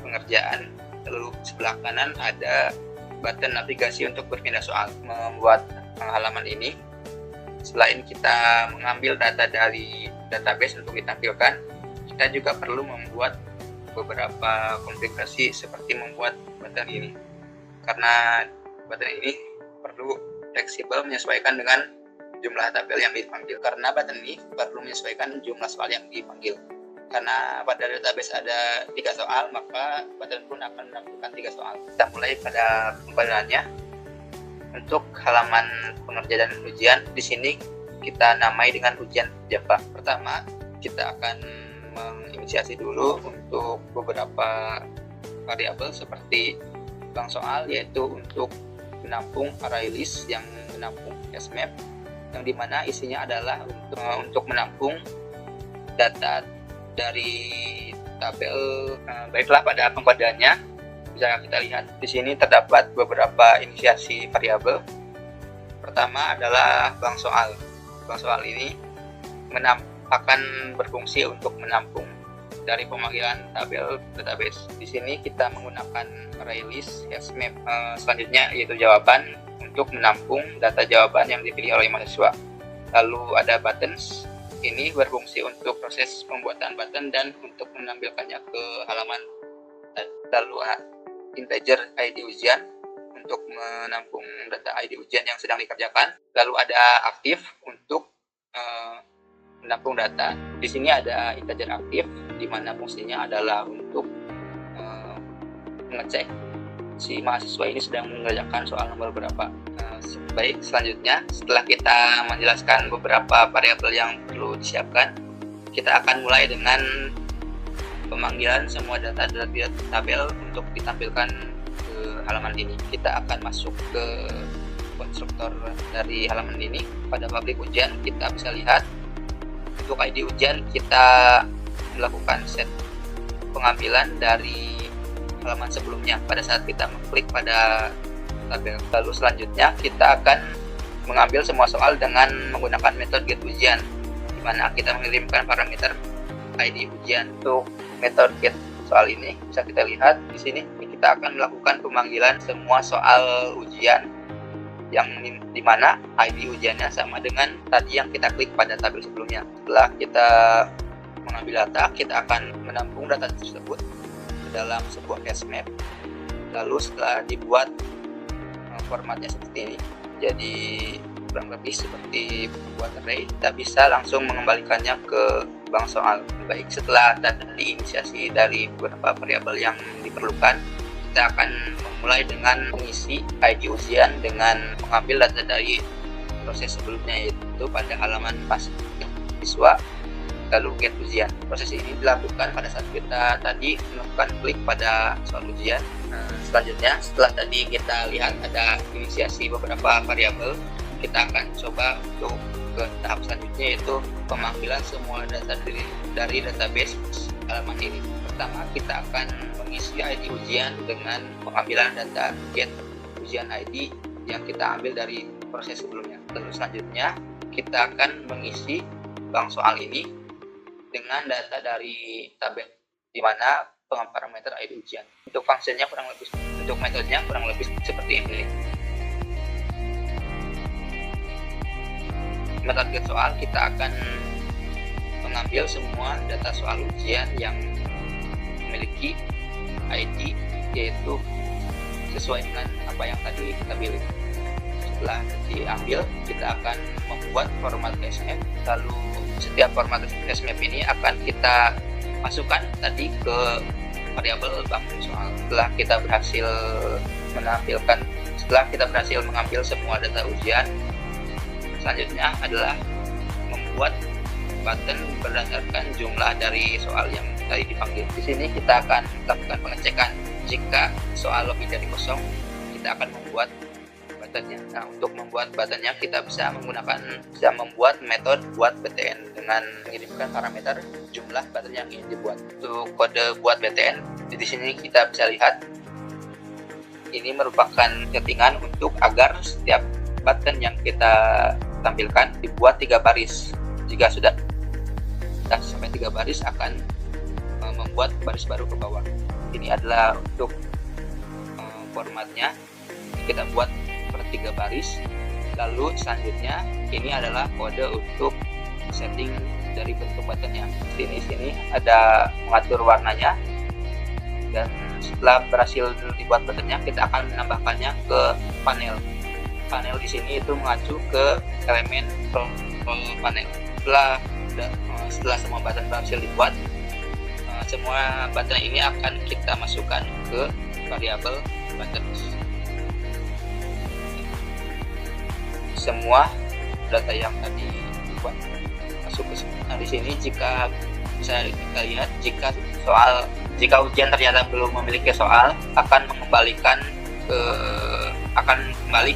pengerjaan. Lalu sebelah kanan ada button navigasi untuk berpindah soal. Membuat halaman ini, selain kita mengambil data dari database untuk ditampilkan, kita juga perlu membuat beberapa konfigurasi seperti membuat button ini. Karena button ini perlu fleksibel menyesuaikan dengan jumlah tabel yang dipanggil. Karena button ini perlu menyesuaikan jumlah soal yang dipanggil. Karena pada database ada 3 soal, maka button pun akan menampilkan 3 soal. Kita mulai pada pembuatannya. Untuk halaman pengerjaan ujian, di sini kita namai dengan ujian Java. Pertama, kita akan menginisiasi dulu untuk beberapa variabel seperti bank soal, yaitu untuk menampung array list yang menampung SMAP, yang dimana isinya adalah untuk menampung data dari tabel. Baiklah, pada pengkodeannya bisa kita lihat di sini terdapat beberapa inisiasi variabel. Pertama adalah bank soal. Bank soal ini akan berfungsi untuk menampung dari pemanggilan tabel database. Di sini kita menggunakan array list SMAP. Selanjutnya yaitu jawaban untuk menampung data jawaban yang dipilih oleh mahasiswa. Lalu ada buttons. Ini berfungsi untuk proses pembuatan button dan untuk menampilkannya ke halaman. Lalu integer ID ujian untuk menampung data ID ujian yang sedang dikerjakan. Lalu ada aktif untuk menampung data. Di sini ada integer aktif, di mana fungsinya adalah untuk mengecek si mahasiswa ini sedang mengerjakan soal nomor berapa. Baik, selanjutnya setelah kita menjelaskan beberapa variabel yang perlu disiapkan, kita akan mulai dengan pemanggilan semua data dari tabel untuk ditampilkan ke halaman ini. Kita akan masuk ke konstruktor dari halaman ini. Pada public ujian kita bisa lihat untuk ID ujian kita melakukan set pengambilan dari halaman sebelumnya pada saat kita mengklik pada tabel. Lalu selanjutnya kita akan mengambil semua soal dengan menggunakan metode get ujian, di mana kita mengirimkan parameter ID ujian. Untuk metode get soal ini bisa kita lihat di sini, kita akan melakukan pemanggilan semua soal ujian yang di mana ID ujiannya sama dengan tadi yang kita klik pada tabel sebelumnya. Setelah kita mengambil data, kita akan menampung data tersebut ke dalam sebuah SMAP. Lalu setelah dibuat formatnya seperti ini, jadi kurang lebih seperti buat array, kita bisa langsung mengembalikannya ke bank soal. Baik, setelah tadi inisiasi dari beberapa variabel yang diperlukan, kita akan memulai dengan mengisi ID ujian dengan mengambil data dari proses sebelumnya, yaitu pada halaman mahasiswa lalu get ujian. Proses ini dilakukan pada saat kita tadi melakukan klik pada soal ujian. Selanjutnya, setelah tadi kita lihat ada inisiasi beberapa variabel, kita akan coba untuk ke tahap selanjutnya, yaitu pemanggilan semua data dari database halaman ini. Pertama, kita akan mengisi ID ujian dengan pengambilan data get ujian ID yang kita ambil dari proses sebelumnya. Lalu selanjutnya, kita akan mengisi bank soal ini dengan data dari tabel, di mana parameter ID ujian. Untuk fungsinya untuk metodenya kurang lebih seperti ini. Metode get soal, kita akan mengambil semua data soal ujian yang memiliki ID, yaitu sesuai dengan apa yang tadi kita pilih. Setelah diambil, kita akan membuat format SMAP. Lalu setiap format SMAP ini akan kita masukkan tadi ke variabel bank soal. Setelah kita berhasil mengambil semua data ujian, selanjutnya adalah membuat button berdasarkan jumlah dari soal yang tadi dipanggil. Di sini kita akan melakukan pengecekan. Jika soal lebih dari kosong, kita akan membuat button buttonnya. Nah, untuk membuat buttonnya kita bisa membuat metode buat BTN dengan mengirimkan parameter jumlah button yang ingin dibuat. Untuk kode buat BTN di sini kita bisa lihat ini merupakan settingan untuk agar setiap button yang kita tampilkan dibuat 3 baris. Jika sudah sampai 3 baris akan membuat baris baru ke bawah. Ini adalah untuk formatnya, kita buat per 3 baris. Lalu selanjutnya ini adalah kode untuk setting dari bentuk buttonnya. Sini ada mengatur warnanya, dan setelah berhasil dibuat buttonnya kita akan menambahkannya ke panel. Panel di sini itu mengacu ke elemen panel. Setelah semua button berhasil dibuat, semua button ini akan kita masukkan ke variabel buttons. Semua data yang tadi dibuat masuk ke sini. Nah, di sini jika bisa kita lihat, jika ujian ternyata belum memiliki soal, akan kembali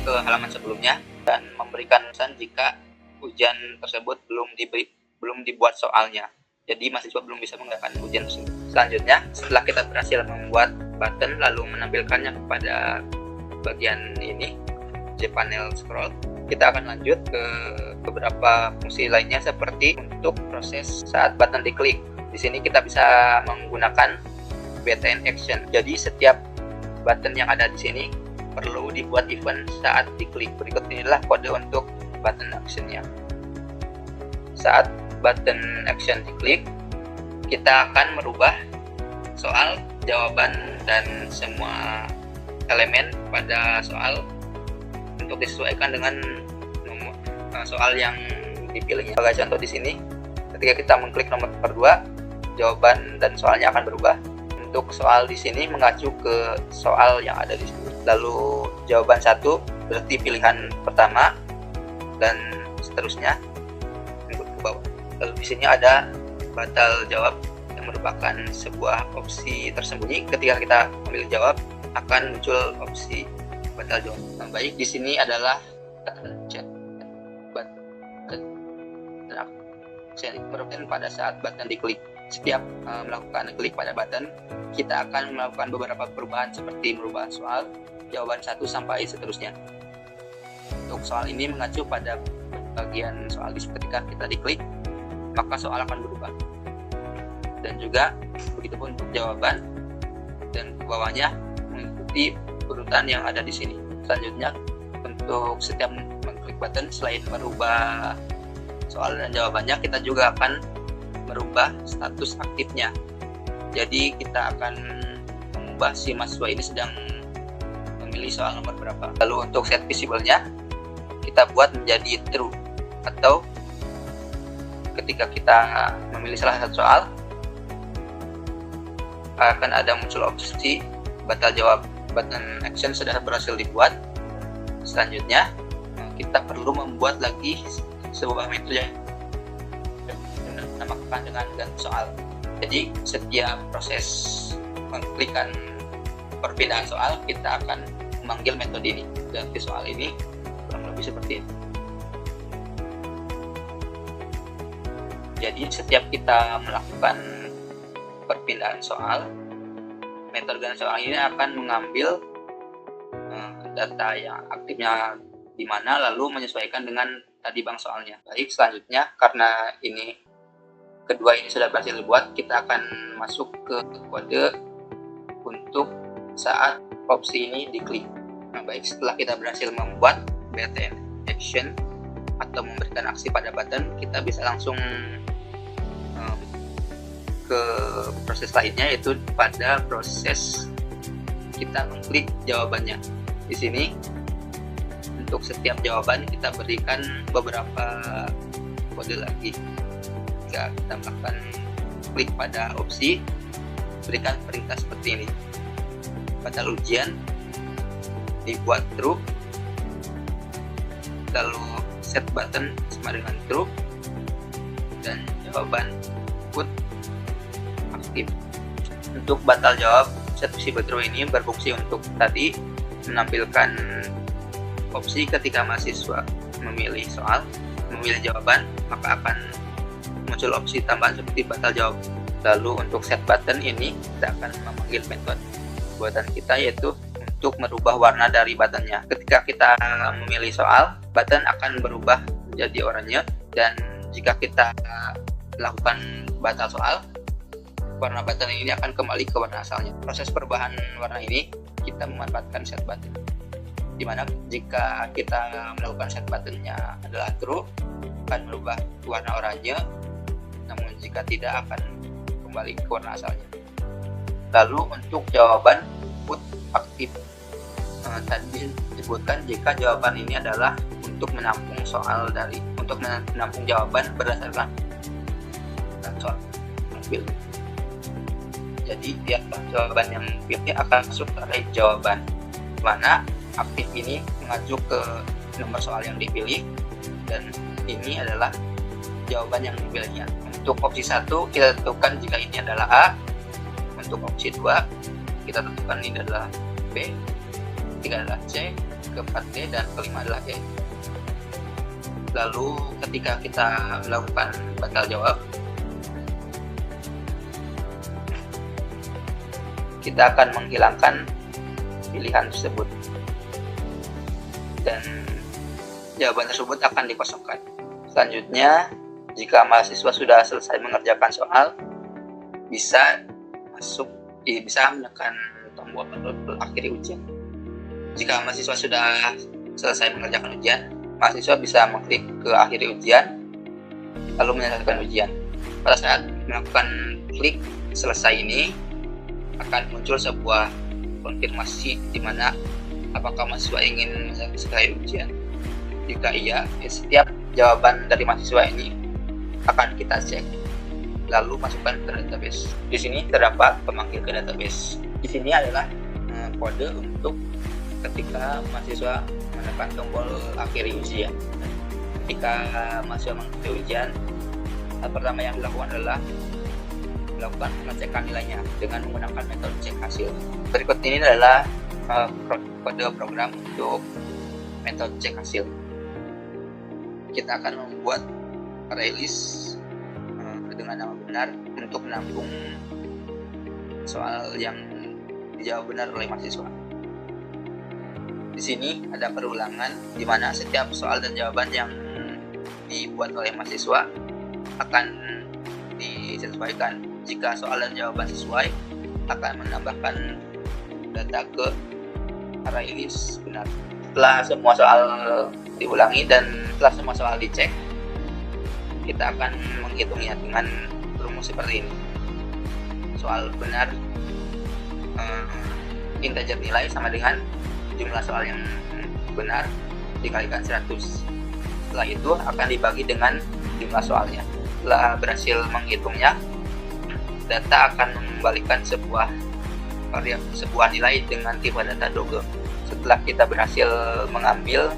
ke halaman sebelumnya dan memberikan pesan jika ujian tersebut belum dibuat soalnya. Jadi mahasiswa belum bisa mengerjakan ujian tersebut. Selanjutnya, setelah kita berhasil membuat button lalu menampilkannya kepada bagian ini, panel scroll, kita akan lanjut ke beberapa fungsi lainnya seperti untuk proses saat button diklik. Di sini kita bisa menggunakan BTN action. Jadi setiap button yang ada di sini perlu dibuat event saat diklik. Berikut inilah kode untuk button actionnya. Saat button action diklik, kita akan merubah soal, jawaban, dan semua elemen pada soal untuk disesuaikan dengan nomor soal yang dipilihnya. Sebagai contoh di sini, ketika kita mengklik nomor 2, jawaban dan soalnya akan berubah. Untuk soal di sini mengacu ke soal yang ada di sini. Lalu jawaban 1 berarti pilihan pertama dan seterusnya ikut ke bawah. Lalu di sini ada batal jawab yang merupakan sebuah opsi tersembunyi. Ketika kita memilih jawab, akan muncul opsi batal jawab. Nah, baik, di sini adalah chat button pada saat button diklik. Setiap melakukan klik pada button, kita akan melakukan beberapa perubahan seperti merubah soal, jawaban 1 sampai seterusnya. Untuk soal ini mengacu pada bagian soal ketika kita diklik, maka soal akan berubah. Dan juga begitu pun untuk jawaban, dan ke bawahnya mengikuti urutan yang ada di sini. Selanjutnya, untuk setiap mengklik button, selain merubah soal dan jawabannya, kita juga akan merubah status aktifnya. Jadi kita akan mengubah si mahasiswa ini sedang memilih soal nomor berapa. Lalu untuk set visible-nya, kita buat menjadi true, atau ketika kita memilih salah satu soal akan ada muncul opsi batal jawab. Button action sudah berhasil dibuat. Selanjutnya kita perlu membuat lagi sebuah metode yang dinamakan dengan ganti soal. Jadi setiap proses mengklikkan perpindahan soal, kita akan memanggil metode ini. Ganti soal ini kurang lebih seperti ini. Jadi setiap kita melakukan perpindahan soal, metode ganti soal ini akan mengambil data yang aktifnya di mana, lalu menyesuaikan dengan tadi bank soalnya. Baik, selanjutnya karena ini kedua ini sudah berhasil dibuat, kita akan masuk ke kode untuk saat opsi ini diklik. Nah, baik, setelah kita berhasil membuat BTN action atau memberikan aksi pada button, kita bisa langsung ke proses lainnya, yaitu pada proses kita mengklik jawabannya. Di sini untuk setiap jawaban kita berikan beberapa kode lagi. Jika kita melakukan klik pada opsi, berikan perintah seperti ini. Batal ujian dibuat true, lalu set button sama dengan true, dan jawaban put aktif. Untuk batal jawab, set visible true ini berfungsi untuk tadi menampilkan opsi ketika mahasiswa memilih soal, memilih jawaban, maka akan muncul opsi tambahan seperti batal jawab. Lalu untuk set button ini kita akan memanggil metode buatan kita, yaitu untuk merubah warna dari buttonnya. Ketika kita memilih soal, button akan berubah menjadi oranye, dan jika kita lakukan batal soal, warna button ini akan kembali ke warna asalnya. Proses perubahan warna ini kita memanfaatkan set button, dimana jika kita melakukan set buttonnya adalah true, akan berubah warna oranye, namun jika tidak akan kembali ke warna asalnya. Lalu untuk jawaban put aktif, tadi disebutkan jika jawaban ini adalah untuk menampung menampung jawaban berdasarkan soal yang pilih. Jadi tiap jawaban yang pilih akan masuk ke jawaban, mana aktif ini mengacu ke nomor soal yang dipilih, dan ini adalah jawaban yang dipilihnya. Untuk opsi 1 kita tentukan jika ini adalah A, untuk opsi 2 kita tentukan ini adalah B, ketiga adalah C, keempat D, dan kelima adalah E. Lalu ketika kita melakukan batal jawab, kita akan menghilangkan pilihan tersebut dan jawaban tersebut akan dikosongkan. Selanjutnya, jika mahasiswa sudah selesai mengerjakan soal, bisa menekan tombol akhiri ujian. Jika mahasiswa sudah selesai mengerjakan ujian, mahasiswa bisa mengklik ke akhiri ujian lalu menyelesaikan ujian. Pada saat melakukan klik selesai ini, akan muncul sebuah konfirmasi di mana apakah mahasiswa ingin menyelesaikan ujian. Jika iya, setiap jawaban dari mahasiswa ini akan kita cek lalu masukkan ke database. Di sini terdapat pemanggil ke database. Di sini adalah kode untuk ketika mahasiswa menekan tombol akhiri ujian. Ketika mahasiswa mengakhiri ujian, hal pertama yang dilakukan adalah melakukan pengecekan nilainya dengan menggunakan metode cek hasil. Berikut ini adalah kode program untuk metode cek hasil. Kita akan membuat array list dengan nama benar untuk menampung soal yang dijawab benar oleh mahasiswa. Di sini ada perulangan di mana setiap soal dan jawaban yang dibuat oleh mahasiswa akan disesuaikan. Jika soal dan jawaban sesuai, akan menambahkan data ke array list benar. Setelah semua soal diulangi dan setelah semua soal dicek, kita akan menghitungnya dengan rumus seperti ini. Soal benar integer nilai sama dengan jumlah soal yang benar dikalikan 100. Setelah itu akan dibagi dengan jumlah soalnya. Setelah berhasil menghitungnya, data akan mengembalikan sebuah nilai dengan tipe data double. Setelah kita berhasil mengambil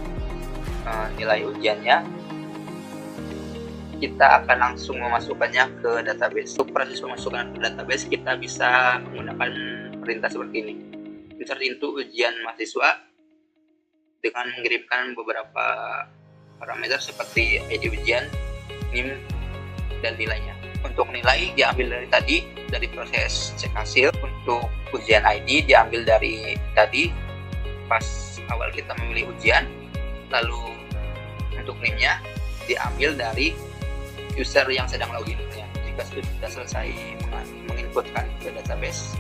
nilai ujiannya, kita akan langsung memasukkannya ke database. Untuk proses pemasukan ke database, kita bisa menggunakan perintah seperti ini. Insert into ujian mahasiswa dengan mengirimkan beberapa parameter seperti ID ujian, NIM, dan nilainya. Untuk nilai diambil dari proses cek hasil. Untuk ujian ID diambil dari tadi pas awal kita memilih ujian. Lalu untuk NIM-nya diambil dari user yang sedang login. Jika sudah selesai menginputkan ke database,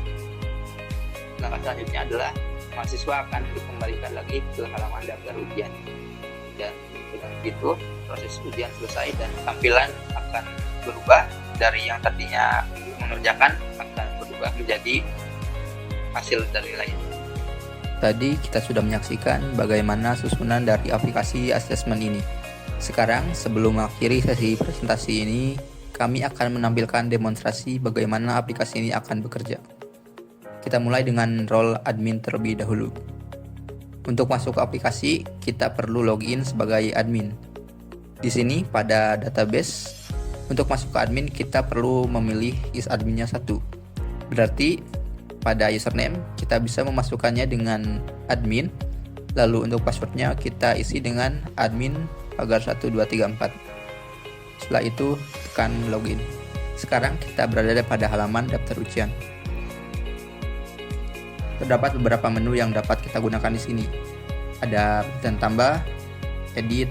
langkah selanjutnya adalah mahasiswa akan dikembalikan lagi ke halaman daftar ujian. Dan dengan begitu proses ujian selesai dan tampilan akan berubah dari yang tadinya mengerjakan akan berubah menjadi hasil dari nilai. Tadi kita sudah menyaksikan bagaimana susunan dari aplikasi asesmen ini. Sekarang sebelum mengakhiri sesi presentasi ini, kami akan menampilkan demonstrasi bagaimana aplikasi ini akan bekerja. Kita mulai dengan role admin terlebih dahulu. Untuk masuk ke aplikasi, kita perlu login sebagai admin. Di sini pada database, untuk masuk ke admin kita perlu memilih is-adminnya 1. Berarti pada username kita bisa memasukkannya dengan admin Lalu untuk passwordnya kita isi dengan admin pagar1234. Setelah itu tekan login. Sekarang kita berada pada halaman daftar ujian. Terdapat beberapa menu yang dapat kita gunakan di sini. Ada button tambah, edit,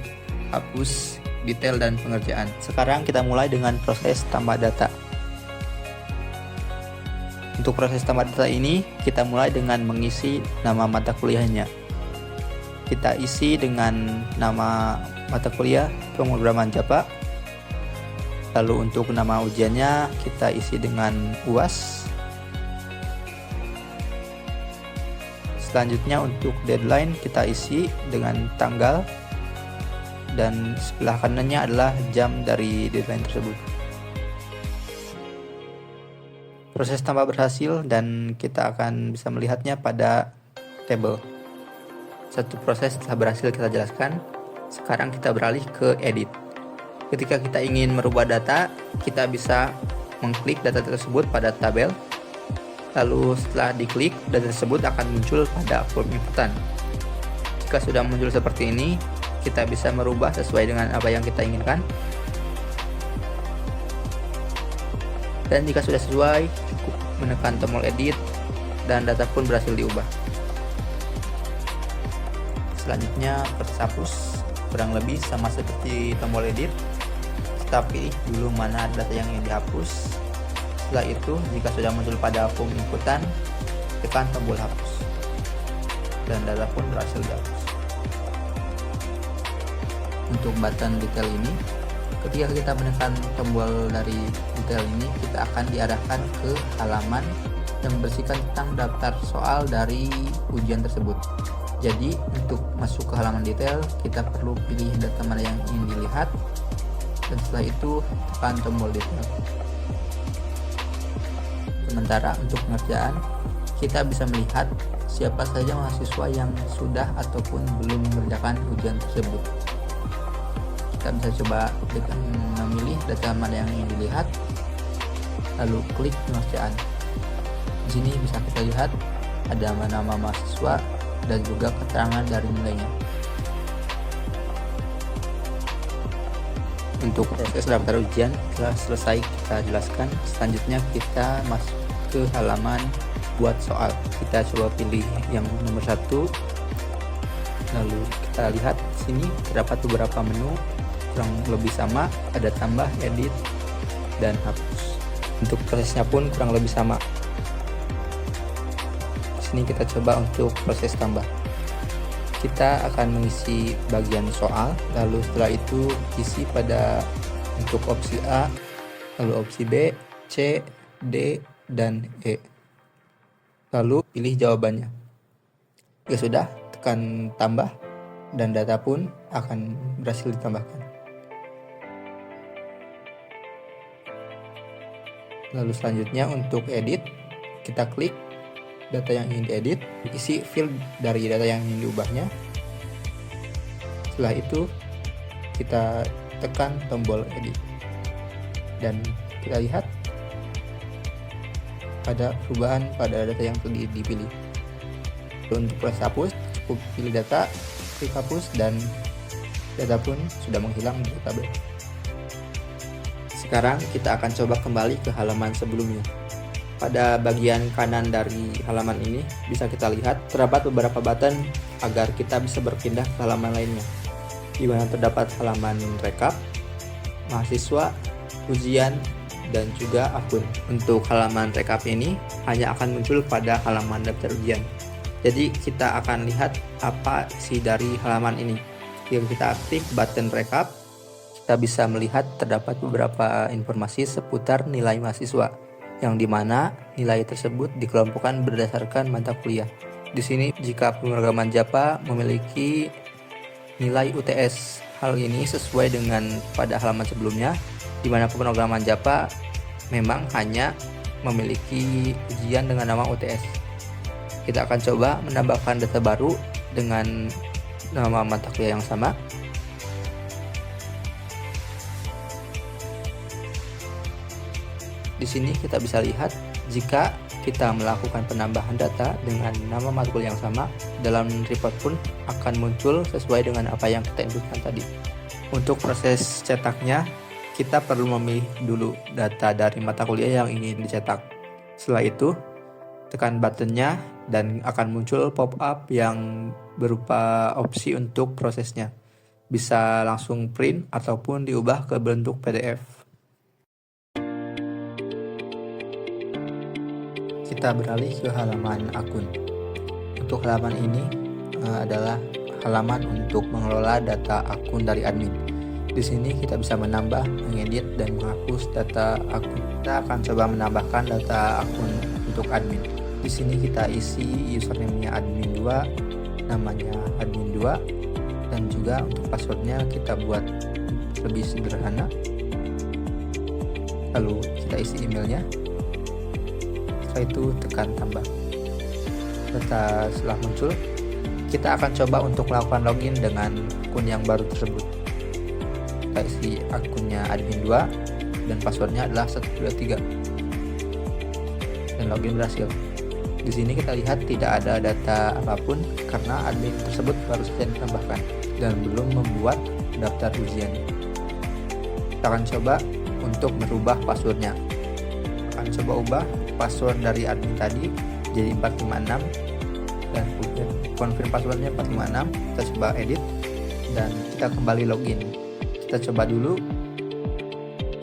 hapus, detail, dan pengerjaan. Sekarang kita mulai dengan proses tambah data. Untuk proses tambah data ini, kita mulai dengan mengisi nama mata kuliahnya. Kita isi dengan nama mata kuliah pemrograman Java. Lalu untuk nama ujiannya, kita isi dengan UAS. Selanjutnya untuk deadline kita isi dengan tanggal, dan sebelah kanannya adalah jam dari deadline tersebut. Proses tambah berhasil dan kita akan bisa melihatnya pada tabel. Satu proses telah berhasil kita jelaskan. Sekarang kita beralih ke edit. Ketika kita ingin merubah data, kita bisa mengklik data tersebut pada tabel. Lalu setelah diklik, data tersebut akan muncul pada form inputan. Jika sudah muncul seperti ini, kita bisa merubah sesuai dengan apa yang kita inginkan. Dan jika sudah sesuai, cukup menekan tombol edit dan data pun berhasil diubah. Selanjutnya proses hapus, kurang lebih sama seperti tombol edit. Kita pilih dulu mana data yang ingin dihapus. Setelah itu, jika sudah muncul pada form inputan, tekan tombol hapus dan data pun berhasil dihapus. Untuk button detail ini, ketika kita menekan tombol dari detail ini, kita akan diarahkan ke halaman yang membersihkan tentang daftar soal dari ujian tersebut. Jadi untuk masuk ke halaman detail, kita perlu pilih data mana yang ingin dilihat, dan setelah itu tekan tombol detail. Sementara untuk pengerjaan, kita bisa melihat siapa saja mahasiswa yang sudah ataupun belum mengerjakan ujian tersebut. Kita bisa coba dengan memilih data mana yang ingin dilihat, lalu klik pengerjaan. Di sini bisa kita lihat ada nama mahasiswa dan juga keterangan dari nilainya. Untuk proses daftar ujian telah selesai kita jelaskan. Selanjutnya kita masuk ke halaman buat soal. Kita coba pilih yang nomor 1. Lalu kita lihat di sini terdapat beberapa menu kurang lebih sama, ada tambah, edit, dan hapus. Untuk prosesnya pun kurang lebih sama. Di sini kita coba untuk proses tambah. Kita akan mengisi bagian soal, lalu setelah itu isi pada untuk opsi A, lalu opsi B, C, D, dan E. Lalu pilih jawabannya. Jika sudah, tekan tambah dan data pun akan berhasil ditambahkan. Lalu selanjutnya untuk edit, kita klik data yang ingin diedit, isi field dari data yang ingin diubahnya. Setelah itu kita tekan tombol edit dan kita lihat ada perubahan pada data yang telah dipilih. Untuk proses hapus, cukup pilih data, klik hapus, dan data pun sudah menghilang dari tabel. Sekarang kita akan coba kembali ke halaman sebelumnya. Pada bagian kanan dari halaman ini bisa kita lihat terdapat beberapa button agar kita bisa berpindah ke halaman lainnya, di mana terdapat halaman rekap, mahasiswa, ujian, dan juga akun. Untuk halaman rekap ini hanya akan muncul pada halaman daftar ujian. Jadi kita akan lihat apa isi dari halaman ini. Jika kita aktif button rekap, kita bisa melihat terdapat beberapa informasi seputar nilai mahasiswa, yang dimana nilai tersebut dikelompokkan berdasarkan mata kuliah. Di sini jika pemrograman Java memiliki nilai UTS, hal ini sesuai dengan pada halaman sebelumnya, di mana pemrograman Java memang hanya memiliki ujian dengan nama UTS. Kita akan coba menambahkan data baru dengan nama mata kuliah yang sama. Di sini kita bisa lihat jika kita melakukan penambahan data dengan nama matkul yang sama, dalam report pun akan muncul sesuai dengan apa yang kita inputkan tadi. Untuk proses cetaknya, kita perlu memilih dulu data dari mata kuliah yang ingin dicetak. Setelah itu, tekan buttonnya dan akan muncul pop-up yang berupa opsi untuk prosesnya. Bisa langsung print ataupun diubah ke bentuk PDF. Kita beralih ke halaman akun. Untuk halaman ini adalah halaman untuk mengelola data akun dari admin. Di sini kita bisa menambah, mengedit, dan menghapus data akun. Kita akan coba menambahkan data akun untuk admin. Di sini kita isi username-nya admin 2, namanya admin 2, dan juga untuk passwordnya kita buat lebih sederhana. Lalu kita isi emailnya. Setelah itu tekan tambah. Data setelah muncul, kita akan coba untuk melakukan login dengan akun yang baru tersebut. Kita isi akunnya admin 2 dan passwordnya adalah 123 dan login berhasil. Di sini kita lihat tidak ada data apapun karena admin tersebut baru saja ditambahkan dan belum membuat daftar ujian. Kita akan coba untuk merubah passwordnya. Akan coba ubah password dari admin tadi jadi 456 dan kemudian confirm passwordnya 456. Kita coba edit dan kita kembali login. Kita coba dulu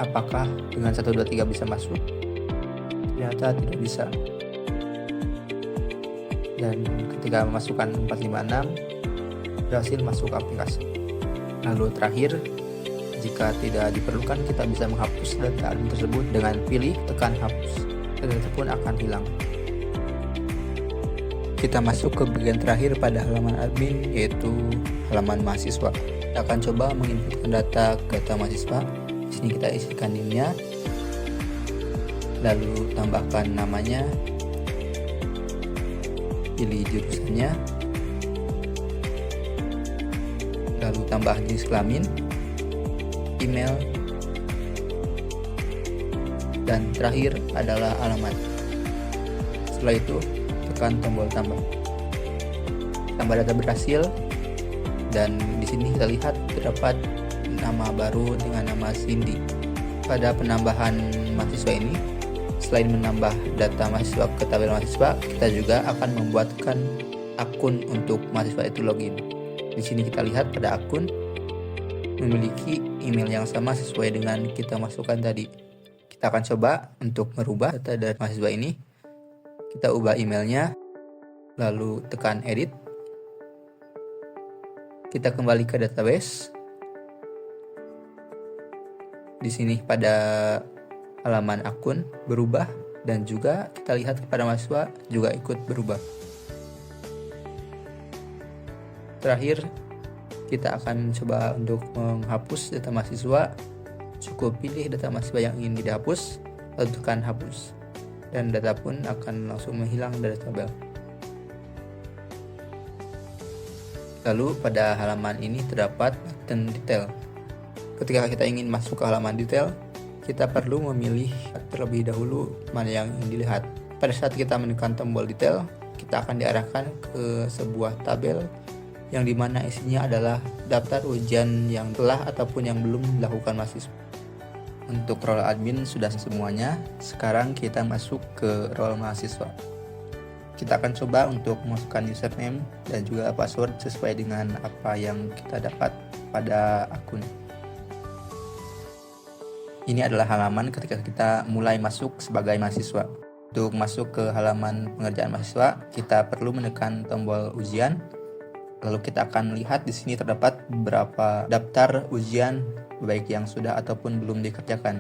apakah dengan 123 bisa masuk. Ternyata tidak bisa. Dan ketika memasukkan 456 berhasil masuk aplikasi. Lalu terakhir, jika tidak diperlukan kita bisa menghapus data admin tersebut dengan pilih tekan hapus. Data pun akan hilang. Kita masuk ke bagian terakhir pada halaman admin, yaitu halaman mahasiswa. Kita akan coba menginputkan data ke data mahasiswa. Di sini kita isikan NIM-nya, lalu tambahkan namanya, pilih jurusannya, lalu tambah jenis kelamin, email, dan terakhir adalah alamat. Setelah itu tekan tombol tambah. Tambah data berhasil dan di sini kita lihat terdapat nama baru dengan nama Cindy. Pada penambahan mahasiswa ini, selain menambah data mahasiswa ke tabel mahasiswa, kita juga akan membuatkan akun untuk mahasiswa itu login. Di sini kita lihat pada akun memiliki email yang sama sesuai dengan kita masukkan tadi. Kita akan coba untuk merubah data dari mahasiswa ini. Kita ubah emailnya, lalu tekan edit. Kita kembali ke database. Di sini pada halaman akun berubah dan juga kita lihat kepada mahasiswa juga ikut berubah. Terakhir, kita akan coba untuk menghapus data mahasiswa. Cukup pilih data mahasiswa yang ingin dihapus, lalu tekan hapus, dan data pun akan langsung menghilang dari tabel. Lalu pada halaman ini terdapat button detail. Ketika kita ingin masuk ke halaman detail, kita perlu memilih terlebih dahulu mana yang ingin dilihat. Pada saat kita menekan tombol detail, kita akan diarahkan ke sebuah tabel yang dimana isinya adalah daftar ujian yang telah ataupun yang belum dilakukan mahasiswa. Untuk role admin sudah semuanya, sekarang kita masuk ke role mahasiswa. Kita akan coba untuk memasukkan username dan juga password sesuai dengan apa yang kita dapat pada akun. Ini adalah halaman ketika kita mulai masuk sebagai mahasiswa. Untuk masuk ke halaman pengerjaan mahasiswa, kita perlu menekan tombol ujian. Lalu kita akan melihat di sini terdapat beberapa daftar ujian baik yang sudah ataupun belum dikerjakan.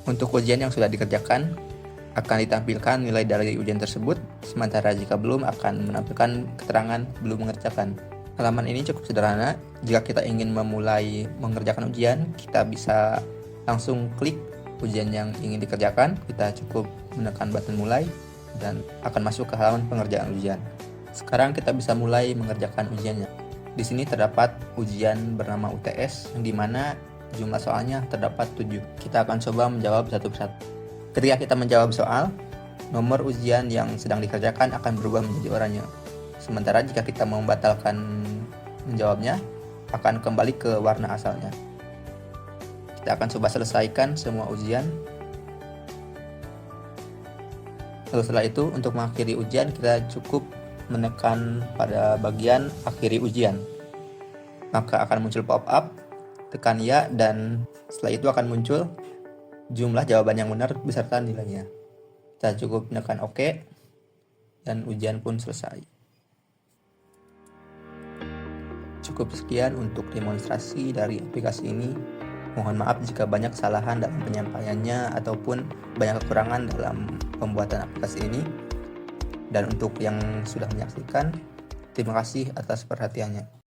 Untuk ujian yang sudah dikerjakan akan ditampilkan nilai dari ujian tersebut, sementara jika belum akan menampilkan keterangan belum mengerjakan. Halaman ini cukup sederhana. Jika kita ingin memulai mengerjakan ujian, kita bisa langsung klik ujian yang ingin dikerjakan. Kita cukup menekan button mulai dan akan masuk ke halaman pengerjaan ujian. Sekarang kita bisa mulai mengerjakan ujiannya. Di sini terdapat ujian bernama UTS yang dimana jumlah soalnya terdapat 7. Kita akan coba menjawab satu persatu. Ketika kita menjawab soal, nomor ujian yang sedang dikerjakan akan berubah menjadi oranye. Sementara jika kita membatalkan menjawabnya, akan kembali ke warna asalnya. Kita akan coba selesaikan semua ujian. Lalu setelah itu, untuk mengakhiri ujian, kita cukup menekan pada bagian akhiri ujian. Maka akan muncul pop-up, tekan ya, dan setelah itu akan muncul jumlah jawaban yang benar beserta nilainya. Kita cukup menekan OK, dan ujian pun selesai. Cukup sekian untuk demonstrasi dari aplikasi ini. Mohon maaf jika banyak kesalahan dalam penyampaiannya ataupun banyak kekurangan dalam pembuatan aplikasi ini. Dan untuk yang sudah menyaksikan, terima kasih atas perhatiannya.